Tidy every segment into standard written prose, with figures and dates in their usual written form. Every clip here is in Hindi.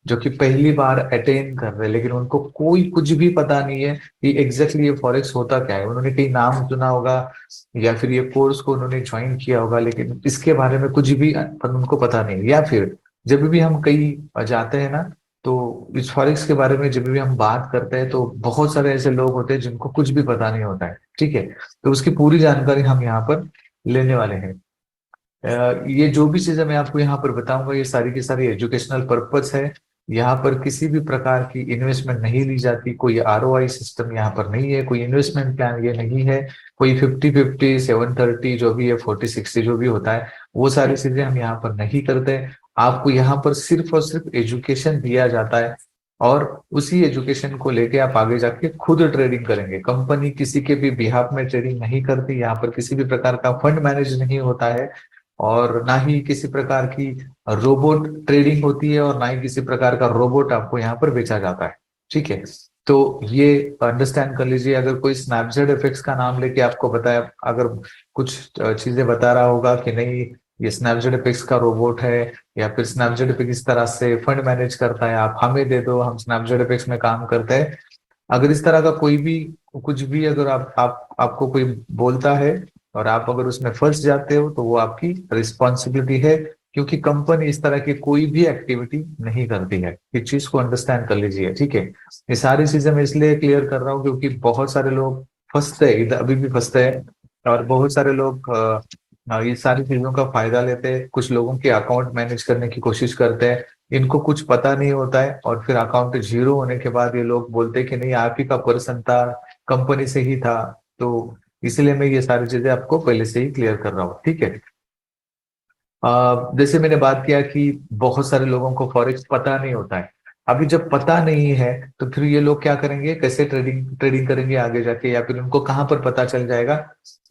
जो कि पहली बार अटेन कर रहे हैं, लेकिन उनको कोई कुछ भी पता नहीं है कि एग्जैक्टली ये फॉरेक्स होता क्या है। उन्होंने कहीं नाम सुना होगा या फिर ये कोर्स को उन्होंने ज्वाइन किया होगा, लेकिन इसके बारे में कुछ भी उनको पता नहीं। या फिर जब भी हम कहीं जाते हैं ना, तो इस फॉरेक्स के बारे में जब भी हम बात करते हैं तो बहुत सारे ऐसे लोग होते हैं जिनको कुछ भी पता नहीं होता है। ठीक है, तो उसकी पूरी जानकारी हम यहाँ पर लेने वाले हैं। ये जो भी चीजें मैं आपको यहाँ पर बताऊंगा, ये सारी की सारी एजुकेशनल पर्पस है। यहाँ पर किसी भी प्रकार की इन्वेस्टमेंट नहीं ली जाती, कोई आरओआई सिस्टम यहाँ पर नहीं है, कोई इन्वेस्टमेंट प्लान ये नहीं है, कोई 50-50 7-30 जो भी है, 40-60 जो भी होता है, वो सारी चीजें हम यहाँ पर नहीं करते। आपको यहाँ पर सिर्फ और सिर्फ एजुकेशन दिया जाता है, और उसी एजुकेशन को लेके आप आगे जाके खुद ट्रेडिंग करेंगे। कंपनी किसी के भी बिहाफ में ट्रेडिंग नहीं करती, यहाँ पर किसी भी प्रकार का फंड मैनेज नहीं होता है, और ना ही किसी प्रकार की रोबोट ट्रेडिंग होती है, और ना ही किसी प्रकार का रोबोट आपको यहाँ पर बेचा जाता है। ठीक है, तो ये अंडरस्टैंड कर लीजिए। अगर कोई स्नैपजेट इफेक्ट्स का नाम लेके आपको बताया, अगर कुछ चीजें बता रहा होगा कि नहीं ये स्नैपजेट इफेक्ट्स का रोबोट है, या फिर स्नैपजेट इफेक्ट्स इस तरह से फंड मैनेज करता है, आप हमें दे दो, हम स्नैपजेट इफेक्ट्स में काम करते हैं, अगर इस तरह का कोई भी कुछ भी अगर आप आपको कोई बोलता है और आप अगर उसमें फंस जाते हो, तो वो आपकी रिस्पॉन्सिबिलिटी है, क्योंकि कंपनी इस तरह की कोई भी एक्टिविटी नहीं करती है। इस चीज को अंडरस्टैंड कर लीजिए। ठीक है, ये सारी चीजें मैं इसलिए क्लियर कर रहा हूँ क्योंकि बहुत सारे लोग फंसते हैं, इधर अभी भी फंसते हैं, और बहुत सारे लोग ये सारी चीजों का फायदा लेते हैं, कुछ लोगों के अकाउंट मैनेज करने की कोशिश करते हैं, इनको कुछ पता नहीं होता है, और फिर अकाउंट जीरो होने के बाद ये लोग बोलते हैं कि नहीं आप ही का पर्सन था, कंपनी से ही था। तो इसलिए मैं ये सारी चीजें आपको पहले से ही क्लियर कर रहा हूँ। ठीक है, जैसे मैंने बात किया कि बहुत सारे लोगों को फॉरेक्स पता नहीं होता है। अभी जब पता नहीं है, तो फिर ये लोग क्या करेंगे, कैसे ट्रेडिंग ट्रेडिंग करेंगे आगे जाके, या फिर उनको कहाँ पर पता चल जाएगा।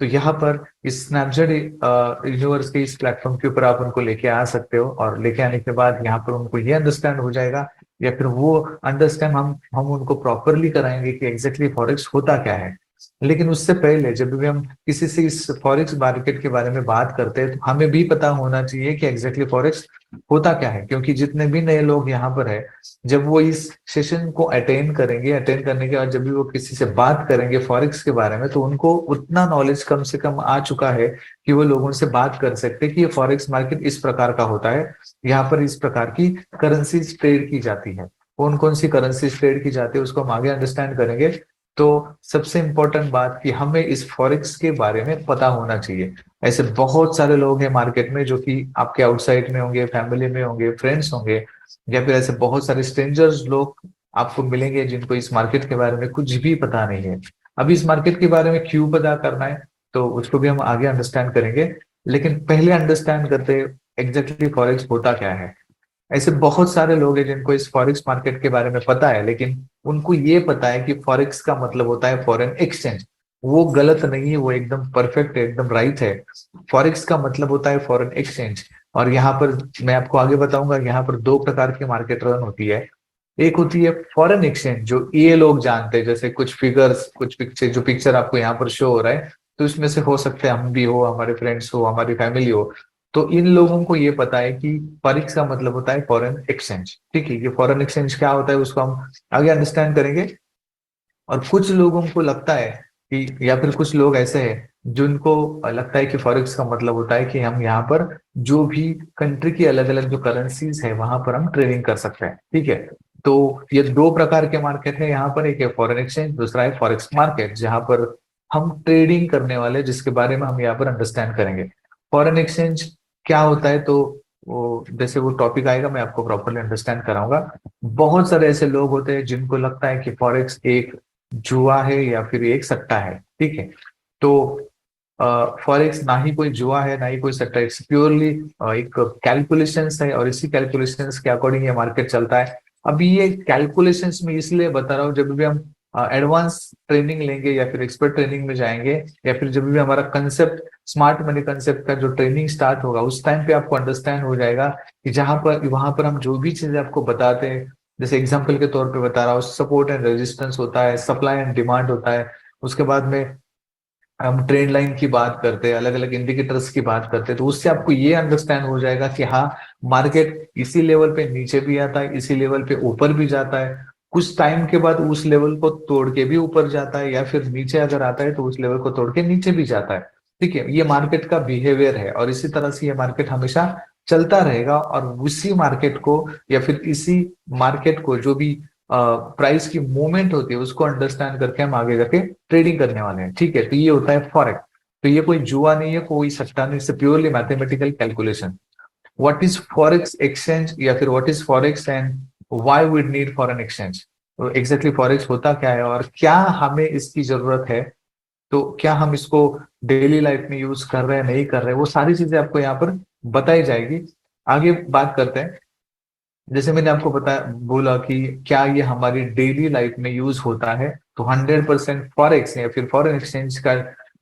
तो यहाँ पर इस स्नैपजेट यूनिवर्स के इस प्लेटफॉर्म के ऊपर आप उनको लेके आ सकते हो, और लेके आने के बाद यहाँ पर उनको ये अंडरस्टैंड हो जाएगा, या फिर वो अंडरस्टैंड हम उनको प्रॉपरली कराएंगे कि एग्जैक्टली फॉरेक्स होता क्या है। लेकिन उससे पहले जब भी हम किसी से इस फॉरेक्स मार्केट के बारे में बात करते हैं, तो हमें भी पता होना चाहिए कि एग्जैक्टली फॉरेक्स होता क्या है, क्योंकि जितने भी नए लोग यहाँ पर है, जब वो इस सेशन को अटेंड करेंगे, अटेंड करने के बाद जब भी वो किसी से बात करेंगे फॉरेक्स के बारे में, तो उनको उतना नॉलेज कम से कम आ चुका है कि वो लोगों से बात कर सकते हैं कि ये फॉरेक्स मार्केट इस प्रकार का होता है, यहाँ पर इस प्रकार की करेंसी ट्रेड की जाती है, कौन कौन सी करेंसी ट्रेड की जाती है, उसको हम आगे अंडरस्टैंड करेंगे। तो सबसे इंपॉर्टेंट बात कि हमें इस फॉरेक्स के बारे में पता होना चाहिए। ऐसे बहुत सारे लोग हैं मार्केट में जो कि आपके आउटसाइड में होंगे, फैमिली में होंगे, फ्रेंड्स होंगे, या फिर ऐसे बहुत सारे स्ट्रेंजर्स लोग आपको मिलेंगे जिनको इस मार्केट के बारे में कुछ भी पता नहीं है। अभी इस मार्केट के बारे में क्यों पता करना है, तो उसको भी हम आगे अंडरस्टैंड करेंगे। लेकिन पहले अंडरस्टैंड करते एग्जैक्टली फॉरेक्स होता क्या है। ऐसे बहुत सारे लोग हैं जिनको इस फॉरेक्स मार्केट के बारे में पता है, लेकिन उनको ये पता है कि फॉरेक्स का मतलब होता है फॉरेन एक्सचेंज। वो गलत नहीं है, वो एकदम परफेक्ट है, एकदम राइट है। फॉरेक्स का मतलब होता है फॉरेन एक्सचेंज। और यहाँ पर मैं आपको आगे बताऊंगा, यहाँ पर दो प्रकार की मार्केट रन होती है। एक होती है फॉरेन एक्सचेंज, जो ये लोग जानते हैं, जैसे कुछ फिगर्स, कुछ पिक्चर, जो पिक्चर आपको यहाँ पर शो हो रहा है, तो इसमें से हो सकते हैं हम भी हो, हमारे फ्रेंड्स हो, हमारी फैमिली हो। तो इन लोगों को ये पता है कि फॉरेक्स का मतलब होता है फॉरेन एक्सचेंज। ठीक है, ये फॉरेन एक्सचेंज क्या होता है उसको हम आगे अंडरस्टैंड करेंगे। और कुछ लोगों को लगता है कि, या फिर कुछ लोग ऐसे हैं जिनको लगता है कि फॉरेक्स का मतलब होता है कि हम यहाँ पर जो भी कंट्री की अलग अलग जो करेंसीज है वहां पर हम ट्रेडिंग कर सकते हैं। ठीक है, तो ये दो प्रकार के मार्केट है यहाँ पर, एक है फॉरेन एक्सचेंज, दूसरा है फॉरेक्स मार्केट, जहां पर हम ट्रेडिंग करने वाले, जिसके बारे में हम यहाँ पर अंडरस्टैंड करेंगे। फॉरेन एक्सचेंज क्या होता है, तो वो जैसे वो टॉपिक आएगा मैं आपको प्रॉपरली अंडरस्टैंड कराऊंगा। बहुत सारे ऐसे लोग होते हैं जिनको लगता है कि फॉरेक्स एक जुआ है या फिर एक सट्टा है। ठीक है, तो फॉरेक्स ना ही कोई जुआ है ना ही कोई सट्टा है, प्योरली एक कैलकुलेशंस है, और इसी कैलकुलेशंस के अकॉर्डिंग ये मार्केट चलता है। अभी ये कैलकुलेशंस में इसलिए बता रहा हूँ, जब भी हम एडवांस ट्रेनिंग लेंगे या फिर एक्सपर्ट ट्रेनिंग में जाएंगे, या फिर जब भी हमारा कंसेप्ट, स्मार्ट मनी कंसेप्ट का जो ट्रेनिंग स्टार्ट होगा, उस टाइम पे आपको अंडरस्टैंड हो जाएगा कि जहां पर वहां पर हम जो भी चीजें आपको बताते हैं, जैसे एग्जांपल के तौर पे बता रहा हूँ, सपोर्ट एंड रेजिस्टेंस होता है, सप्लाई एंड डिमांड होता है, उसके बाद में हम ट्रेंड लाइन की बात करते हैं, अलग अलग इंडिकेटर्स की बात करते हैं, तो उससे आपको ये अंडरस्टैंड हो जाएगा कि हाँ, मार्केट इसी लेवल पे नीचे भी आता है, इसी लेवल पे ऊपर भी जाता है, कुछ टाइम के बाद उस लेवल को तोड़ के भी ऊपर जाता है, या फिर नीचे अगर आता है तो उस लेवल को तोड़ के नीचे भी जाता है। ठीक है, ये मार्केट का बिहेवियर है, और इसी तरह से ये मार्केट हमेशा चलता रहेगा, और उसी मार्केट को या फिर इसी मार्केट को जो भी प्राइस की मूवमेंट होती है उसको अंडरस्टैंड करके हम आगे जाके ट्रेडिंग करने वाले हैं। ठीक है, तो ये होता है फॉरेक्स। तो ये कोई जुआ नहीं है, कोई सट्टा नहीं, it's purely mathematical calculation. What is forex exchange, या फिर what is forex and why we need foreign exchange. तो एग्जैक्टली फॉरेक्स होता क्या है और क्या हमें इसकी जरूरत है, तो क्या हम इसको डेली लाइफ में यूज कर रहे हैं नहीं कर रहे हैं, वो सारी चीजें आपको यहाँ पर बताई जाएगी। आगे बात करते हैं। जैसे मैंने आपको बताया, बोला कि क्या ये हमारी डेली लाइफ में यूज होता है, तो 100% फॉरेक्स या फिर फॉरेन एक्सचेंज का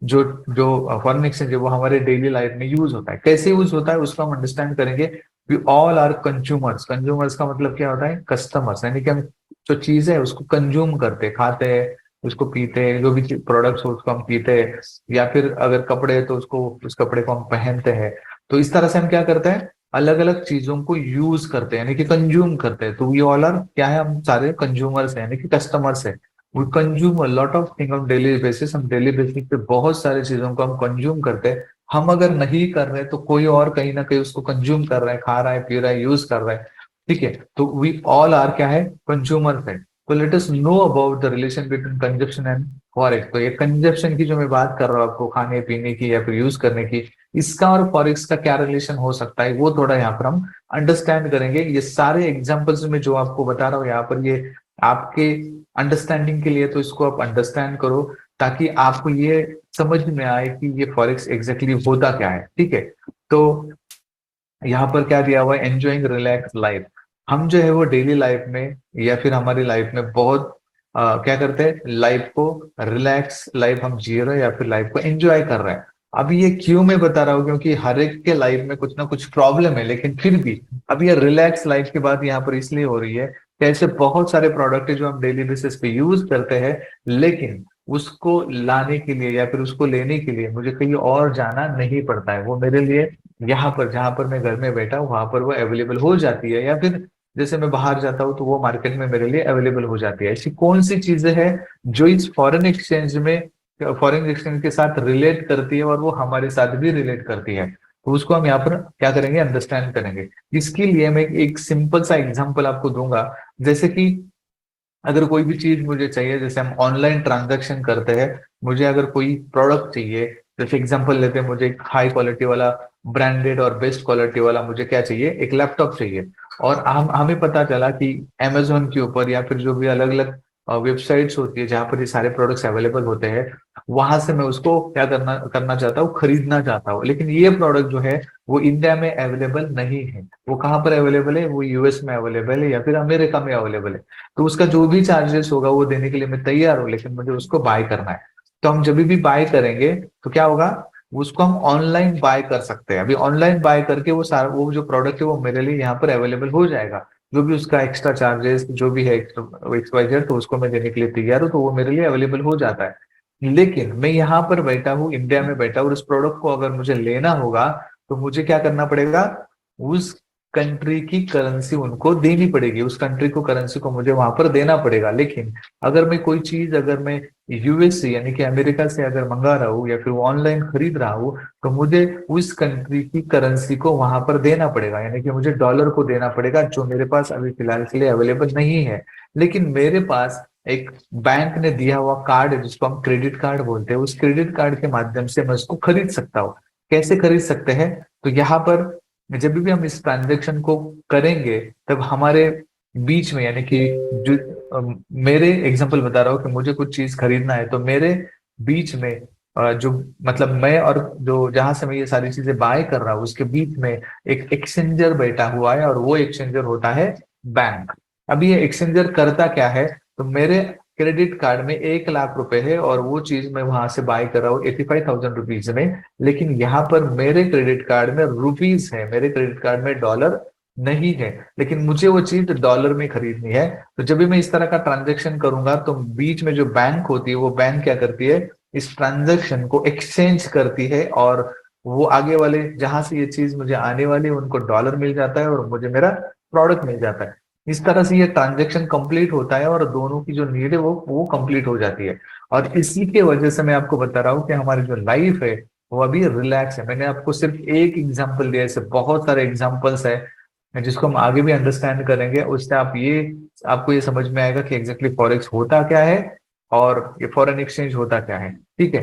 जो जो फॉरेन एक्सचेंज है वो हमारे डेली लाइफ में यूज होता है। कैसे यूज होता है उसको हम अंडरस्टैंड करेंगे। We all are consumers. Consumers का मतलब क्या होता है, कस्टमर्स, यानी कि हम जो चीज है उसको कंज्यूम करते हैं, खाते हैं, उसको पीते हैं, जो भी प्रोडक्ट्स हो उसको हम पीते हैं, या फिर अगर कपड़े है तो उसको उस कपड़े को हम पहनते हैं। तो इस तरह से हम क्या करते हैं, अलग अलग चीजों को यूज करते हैं, यानी कि कंज्यूम करते हैं। तो वी ऑल आर क्या है, हम सारे कंज्यूमर्स हैं, यानी कि कस्टमर्स है। We consume a lot of thing on daily basis. हम डेली बेसिस पे बहुत सारी चीजों को हम कंज्यूम करते हैं। हम अगर नहीं कर रहे तो कोई और कहीं ना कहीं उसको कंज्यूम कर रहा है, खा रहा है, पी रहा है, यूज कर रहा है। ठीक है, तो वी ऑल आर क्या है, कंज्यूमर्स है। तो let us know about the relation between consumption and forex. तो ये कंजप्शन की जो मैं बात कर रहा हूँ आपको, खाने पीने की या फिर यूज करने की, इसका और फॉरेक्स का क्या रिलेशन हो सकता है, वो थोड़ा यहाँ पर हम अंडरस्टैंड करेंगे। ये सारे एग्जांपल्स में जो आपको बता रहा हूँ यहाँ पर, ये आपके अंडरस्टैंडिंग के लिए, तो इसको आप अंडरस्टैंड करो, ताकि आपको ये समझ में आए कि ये फॉरेक्स एग्जैक्टली होता क्या है। ठीक है, तो यहाँ पर क्या दिया हुआ है, एंजॉइंग रिलैक्स लाइफ। हम जो है वो डेली लाइफ में या फिर हमारी लाइफ में बहुत क्या करते हैं, लाइफ को रिलैक्स लाइफ हम जी रहे हैं, या फिर लाइफ को एंजॉय कर रहे हैं। अब ये क्यों मैं बता रहा हूँ, क्योंकि हर एक के लाइफ में कुछ ना कुछ प्रॉब्लम है, लेकिन फिर भी अब ये रिलैक्स लाइफ की बात यहाँ पर इसलिए हो रही है कि ऐसे बहुत सारे प्रोडक्ट है जो हम डेली बेसिस पे यूज करते हैं, लेकिन उसको लाने के लिए या फिर उसको लेने के लिए मुझे कहीं और जाना नहीं पड़ता है। वो मेरे लिए यहाँ पर, जहां पर मैं घर में बैठा हूँ वहां पर वो अवेलेबल हो जाती है, या फिर जैसे मैं बाहर जाता हूँ तो वो मार्केट में मेरे लिए अवेलेबल हो जाती है। ऐसी कौन सी चीजें हैं जो इस फॉरेन एक्सचेंज में, फॉरेन एक्सचेंज के साथ रिलेट करती है और वो हमारे साथ भी रिलेट करती है, तो उसको हम यहाँ पर क्या करेंगे, अंडरस्टैंड करेंगे। इसके लिए मैं एक सिंपल सा एग्जांपल आपको दूंगा। जैसे कि अगर कोई भी चीज मुझे चाहिए, जैसे हम ऑनलाइन ट्रांजैक्शन करते हैं, मुझे अगर कोई प्रोडक्ट चाहिए, जैसे एग्जांपल लेते हैं, मुझे एक हाई क्वालिटी वाला, ब्रांडेड और बेस्ट क्वालिटी वाला मुझे क्या चाहिए, एक लैपटॉप चाहिए। और हम हमें पता चला कि अमेजोन के ऊपर या फिर जो भी अलग अलग वेबसाइट्स होती है जहाँ पर ये सारे प्रोडक्ट्स अवेलेबल होते हैं, वहां से मैं उसको क्या करना करना चाहता हूँ, खरीदना चाहता हूँ। लेकिन ये प्रोडक्ट जो है वो इंडिया में अवेलेबल नहीं है। वो कहाँ पर अवेलेबल है, वो यूएस में अवेलेबल है या फिर अमेरिका में अवेलेबल है। तो उसका जो भी चार्जेस होगा वो देने के लिए मैं तैयार हूँ, लेकिन मुझे उसको बाय करना है। तो हम जब भी बाय करेंगे तो क्या होगा, उसको हम ऑनलाइन बाय कर सकते हैं। अभी ऑनलाइन बाय करके वो सारा वो जो प्रोडक्ट है वो मेरे लिए यहाँ पर अवेलेबल हो जाएगा। जो भी उसका एक्स्ट्रा चार्जेस जो भी है XYZ, तो उसको मैं देने के लिए तैयार हूँ, तो वो मेरे लिए अवेलेबल हो जाता है। लेकिन मैं यहाँ पर बैठा हूँ, इंडिया में बैठा हूँ, और उस प्रोडक्ट को अगर मुझे लेना होगा तो मुझे क्या करना पड़ेगा, उस कंट्री की करेंसी उनको देनी पड़ेगी, उस कंट्री को करेंसी को मुझे वहां पर देना पड़ेगा। लेकिन अगर मैं कोई चीज, अगर मैं यूएस से यानी कि अमेरिका से अगर मंगा रहा हूँ या फिर ऑनलाइन खरीद रहा हूँ, तो मुझे उस कंट्री की करेंसी को वहां पर देना पड़ेगा, यानी कि मुझे डॉलर को देना पड़ेगा, जो मेरे पास अभी फिलहाल के लिए अवेलेबल नहीं है। लेकिन मेरे पास एक बैंक ने दिया हुआ कार्ड है जिसको हम क्रेडिट कार्ड बोलते हैं, उस क्रेडिट कार्ड के माध्यम से मैं उसको खरीद सकता हूँ। कैसे खरीद सकते हैं, तो यहाँ पर जब भी हम इस ट्रांजेक्शन को करेंगे, तब हमारे बीच में, यानी कि जो मेरे एग्जांपल बता रहा हूँ कि मुझे कुछ चीज खरीदना है, तो मेरे बीच में जो मतलब मैं और जो जहां से मैं ये सारी चीजें बाय कर रहा हूँ उसके बीच में एक एक्सचेंजर बैठा हुआ है, और वो एक्सचेंजर होता है बैंक। अभी ये एक्सचेंजर करता क्या है, तो मेरे क्रेडिट कार्ड में 1 लाख रुपए है और वो चीज मैं वहां से बाय कर रहा हूँ 85,000 रुपीज में। लेकिन यहाँ पर मेरे क्रेडिट कार्ड में रुपीज है, मेरे क्रेडिट कार्ड में डॉलर नहीं है, लेकिन मुझे वो चीज डॉलर में खरीदनी है। तो जब भी मैं इस तरह का ट्रांजेक्शन करूंगा, तो बीच में जो बैंक होती है वो बैंक क्या करती है, इस ट्रांजैक्शन को एक्सचेंज करती है, और वो आगे वाले जहां से ये चीज मुझे आने वाली है उनको डॉलर मिल जाता है और मुझे मेरा प्रोडक्ट मिल जाता है। इस तरह से ये ट्रांजैक्शन कंप्लीट होता है और दोनों की जो नीड है वो कंप्लीट हो जाती है। और इसी के वजह से मैं आपको बता रहा हूँ कि हमारी जो लाइफ है वो अभी रिलैक्स है। मैंने आपको सिर्फ एक एग्जांपल दिया, ऐसे बहुत सारे एग्जांपल्स है जिसको हम आगे भी अंडरस्टैंड करेंगे, उससे आपको ये समझ में आएगा कि एग्जैक्टली फॉरेक्स होता क्या है और ये फॉरेन एक्सचेंज होता क्या है। ठीक है,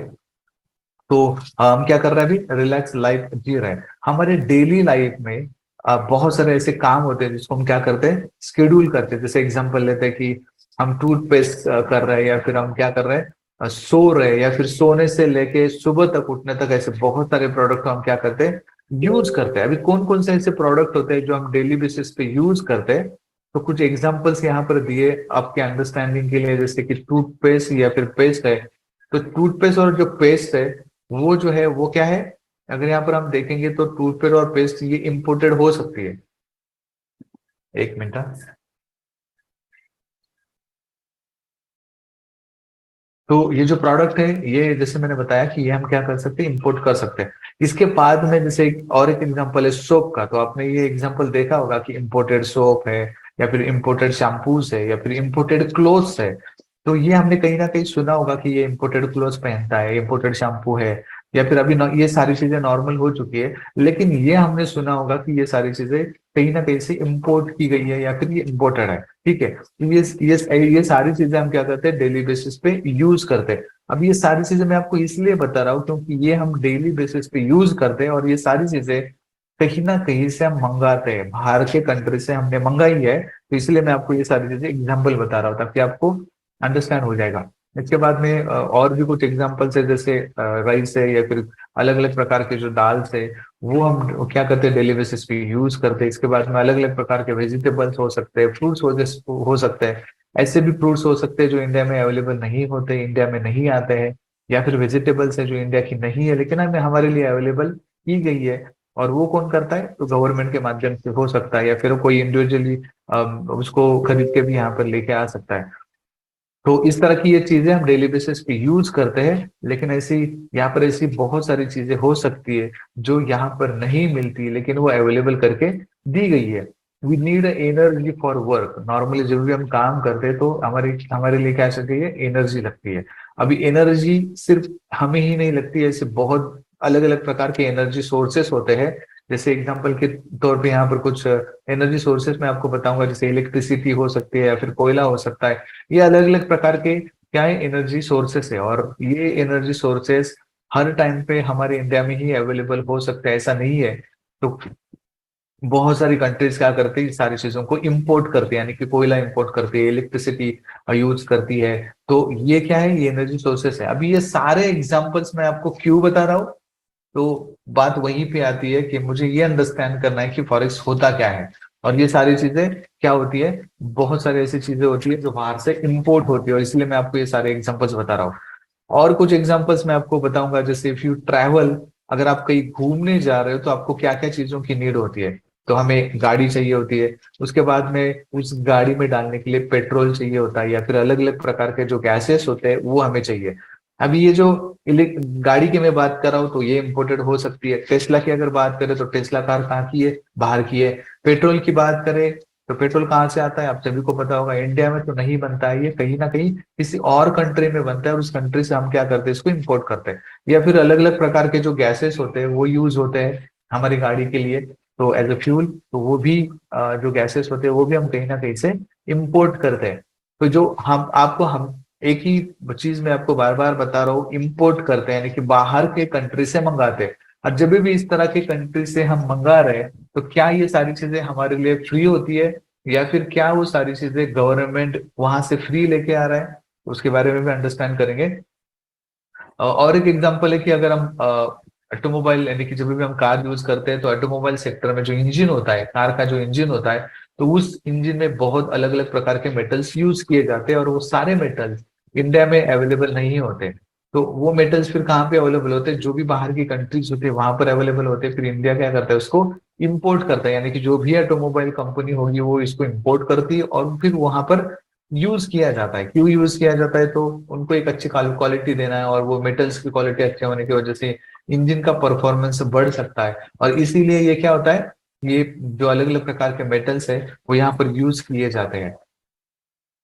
तो हम क्या कर रहे हैं, अभी रिलैक्स लाइफ जी रहे हैं। हमारे डेली लाइफ में बहुत सारे ऐसे काम होते हैं जिसको हम क्या करते हैं, शेड्यूल करते हैं। जैसे एग्जांपल लेते हैं कि हम टूथपेस्ट कर रहे हैं, या फिर हम क्या कर रहे हैं, सो रहे हैं, या फिर सोने से लेके सुबह तक उठने तक ऐसे बहुत सारे प्रोडक्ट हम क्या करते हैं, यूज करते हैं। अभी कौन कौन से ऐसे प्रोडक्ट होते हैं जो हम डेली बेसिस पे यूज करते हैं, तो कुछ एग्जांपल्स यहाँ पर दिए आपके अंडरस्टैंडिंग के लिए। जैसे कि टूथपेस्ट या फिर पेस्ट है, तो टूथपेस्ट और जो पेस्ट है वो जो है वो क्या है, अगर यहाँ पर हम देखेंगे तो टूथपेस्ट और पेस्ट ये इंपोर्टेड हो सकती है। एक मिनट हाँ। तो ये जो प्रोडक्ट है, ये जैसे मैंने बताया कि ये हम क्या कर सकते हैं, इंपोर्ट कर सकते हैं। इसके बाद में जैसे एक एग्जांपल है सोप का, तो आपने ये एग्जांपल देखा होगा कि इंपोर्टेड सोप है, या फिर इंपोर्टेड शैम्पूज है, या फिर इंपोर्टेड क्लोथ्स है। तो ये हमने कहीं ना कहीं सुना होगा कि ये इंपोर्टेड क्लोथ्स पहनता है, इंपोर्टेड शैम्पू है, या फिर अभी ये सारी चीजें नॉर्मल हो चुकी है। लेकिन ये हमने सुना होगा कि ये सारी चीजें कहीं ना कहीं से इंपोर्ट की गई है, या फिर ये इम्पोर्टेड है। ठीक है, तो ये सारी चीजें हम क्या करते हैं, डेली बेसिस पे यूज करते हैं। अब ये सारी चीजें मैं आपको इसलिए बता रहा हूँ क्योंकि ये हम डेली बेसिस पे यूज करते हैं, और ये सारी चीजें कहीं ना कहीं से हम मंगाते हैं, बाहर के कंट्री से हमने मंगाई है। तो इसलिए मैं आपको ये सारी चीजें एग्जाम्पल बता रहा हूँ ताकि आपको अंडरस्टैंड हो जाएगा। इसके बाद में और भी कुछ एग्जाम्पल्स है, जैसे राइस है, या फिर अलग अलग प्रकार के जो दाल है, वो हम क्या करते हैं, डेली बेसिस पे यूज करते हैं। इसके बाद में अलग अलग प्रकार के वेजिटेबल्स हो सकते हैं, फ्रूट्स हो सकते हैं। ऐसे भी फ्रूट्स हो सकते हैं जो इंडिया में अवेलेबल नहीं होते, इंडिया में नहीं आते हैं, या फिर वेजिटेबल्स है जो इंडिया की नहीं है लेकिन हमें हमारे लिए अवेलेबल की गई है। और वो कौन करता है, तो गवर्नमेंट के माध्यम से हो सकता है, या फिर कोई इंडिविजुअली उसको खरीद के भी यहाँ पर लेके आ सकता है। तो इस तरह की ये चीजें हम डेली बेसिस पे यूज करते हैं। लेकिन ऐसी यहाँ पर ऐसी बहुत सारी चीजें हो सकती है जो यहाँ पर नहीं मिलती, लेकिन वो अवेलेबल करके दी गई है। We need energy for work. Normally जब भी हम काम करते हैं तो हमारे हमारे लिए क्या चाहिए, एनर्जी लगती है। अभी एनर्जी सिर्फ हमें ही नहीं लगती है, ऐसे बहुत अलग अलग प्रकार के एनर्जी सोर्सेस होते हैं। जैसे एग्जांपल के तौर पे यहाँ पर कुछ एनर्जी सोर्सेस मैं आपको बताऊंगा, जैसे इलेक्ट्रिसिटी हो सकती है, या फिर कोयला हो सकता है। ये अलग अलग प्रकार के क्या है, एनर्जी सोर्सेस है। और ये एनर्जी सोर्सेस हर टाइम पे हमारे इंडिया में ही अवेलेबल हो सकते हैं ऐसा नहीं है। तो बहुत सारी कंट्रीज क्या करती है, इस सारी चीजों को इंपोर्ट करती है, यानी कि कोयला इंपोर्ट करती है, इलेक्ट्रिसिटी यूज करती है। तो ये क्या है, ये एनर्जी सोर्सेस है। अभी ये सारे एग्जांपल्स मैं आपको क्यों बता रहा हूँ, तो बात वहीं पे आती है कि मुझे ये अंडरस्टैंड करना है कि फॉरेक्स होता क्या है। और ये सारी चीजें क्या होती है, बहुत सारी ऐसी चीजें होती है जो बाहर से इंपोर्ट होती है, और इसलिए मैं आपको ये सारे एग्जांपल्स बता रहा हूँ। और कुछ एग्जांपल्स मैं आपको बताऊंगा, जैसे इफ यू ट्रैवल, अगर आप कहीं घूमने जा रहे हो तो आपको क्या क्या चीजों की नीड होती है। तो हमें गाड़ी चाहिए होती है, उसके बाद में उस गाड़ी में डालने के लिए पेट्रोल चाहिए होता है, या फिर अलग अलग प्रकार के जो गैसेस होते हैं वो हमें चाहिए। अभी ये जो गाड़ी की मैं बात कर रहा हूँ तो ये इम्पोर्टेड हो सकती है। टेस्ला की अगर बात करें तो टेस्ला कार कहाँ की है, बाहर की है। पेट्रोल की बात करें तो पेट्रोल कहाँ से आता है, आप सभी को पता होगा, इंडिया में तो नहीं बनता है, ये कहीं ना कहीं किसी और कंट्री में बनता है, और उस कंट्री से हम क्या करते हैं, इसको इम्पोर्ट करते हैं। या फिर अलग अलग प्रकार के जो गैसेस होते हैं वो यूज होते हैं हमारी गाड़ी के लिए, तो एज ए फ्यूल, तो वो भी जो गैसेस होते हैं वो भी हम कहीं ना कहीं से इम्पोर्ट करते हैं। तो जो हम एक ही चीज मैं आपको बार बार बता रहा हूँ, इम्पोर्ट करते हैं यानी कि बाहर के कंट्री से मंगाते हैं। और जब भी इस तरह के कंट्री से हम मंगा रहे हैं तो क्या ये सारी चीजें हमारे लिए फ्री होती है, या फिर क्या वो सारी चीजें गवर्नमेंट वहां से फ्री लेके आ रहा है, उसके बारे में भी अंडरस्टैंड करेंगे। और एक एग्जांपल है कि अगर हम ऑटोमोबाइल यानी कि जब भी हम कार यूज करते हैं तो ऑटोमोबाइल सेक्टर में जो इंजन होता है, कार का जो इंजन होता है, तो उस इंजन में बहुत अलग अलग प्रकार के मेटल्स यूज किए जाते हैं, और वो सारे मेटल्स इंडिया में अवेलेबल नहीं होते। तो वो मेटल्स फिर कहाँ पे अवेलेबल होते हैं, जो भी बाहर की कंट्रीज होती है वहां पर अवेलेबल होते हैं। फिर इंडिया क्या करता है, उसको इंपोर्ट करता है, यानी कि जो भी ऑटोमोबाइल कंपनी होगी वो इसको इंपोर्ट करती है और फिर वहां पर यूज किया जाता है। क्यों यूज किया जाता है? तो उनको एक अच्छी क्वालिटी देना है, और वो मेटल्स की क्वालिटी अच्छे होने की वजह से इंजन का परफॉर्मेंस बढ़ सकता है। और इसीलिए ये क्या होता है, ये जो अलग अलग प्रकार के मेटल्स है वो यहाँ पर यूज किए जाते हैं।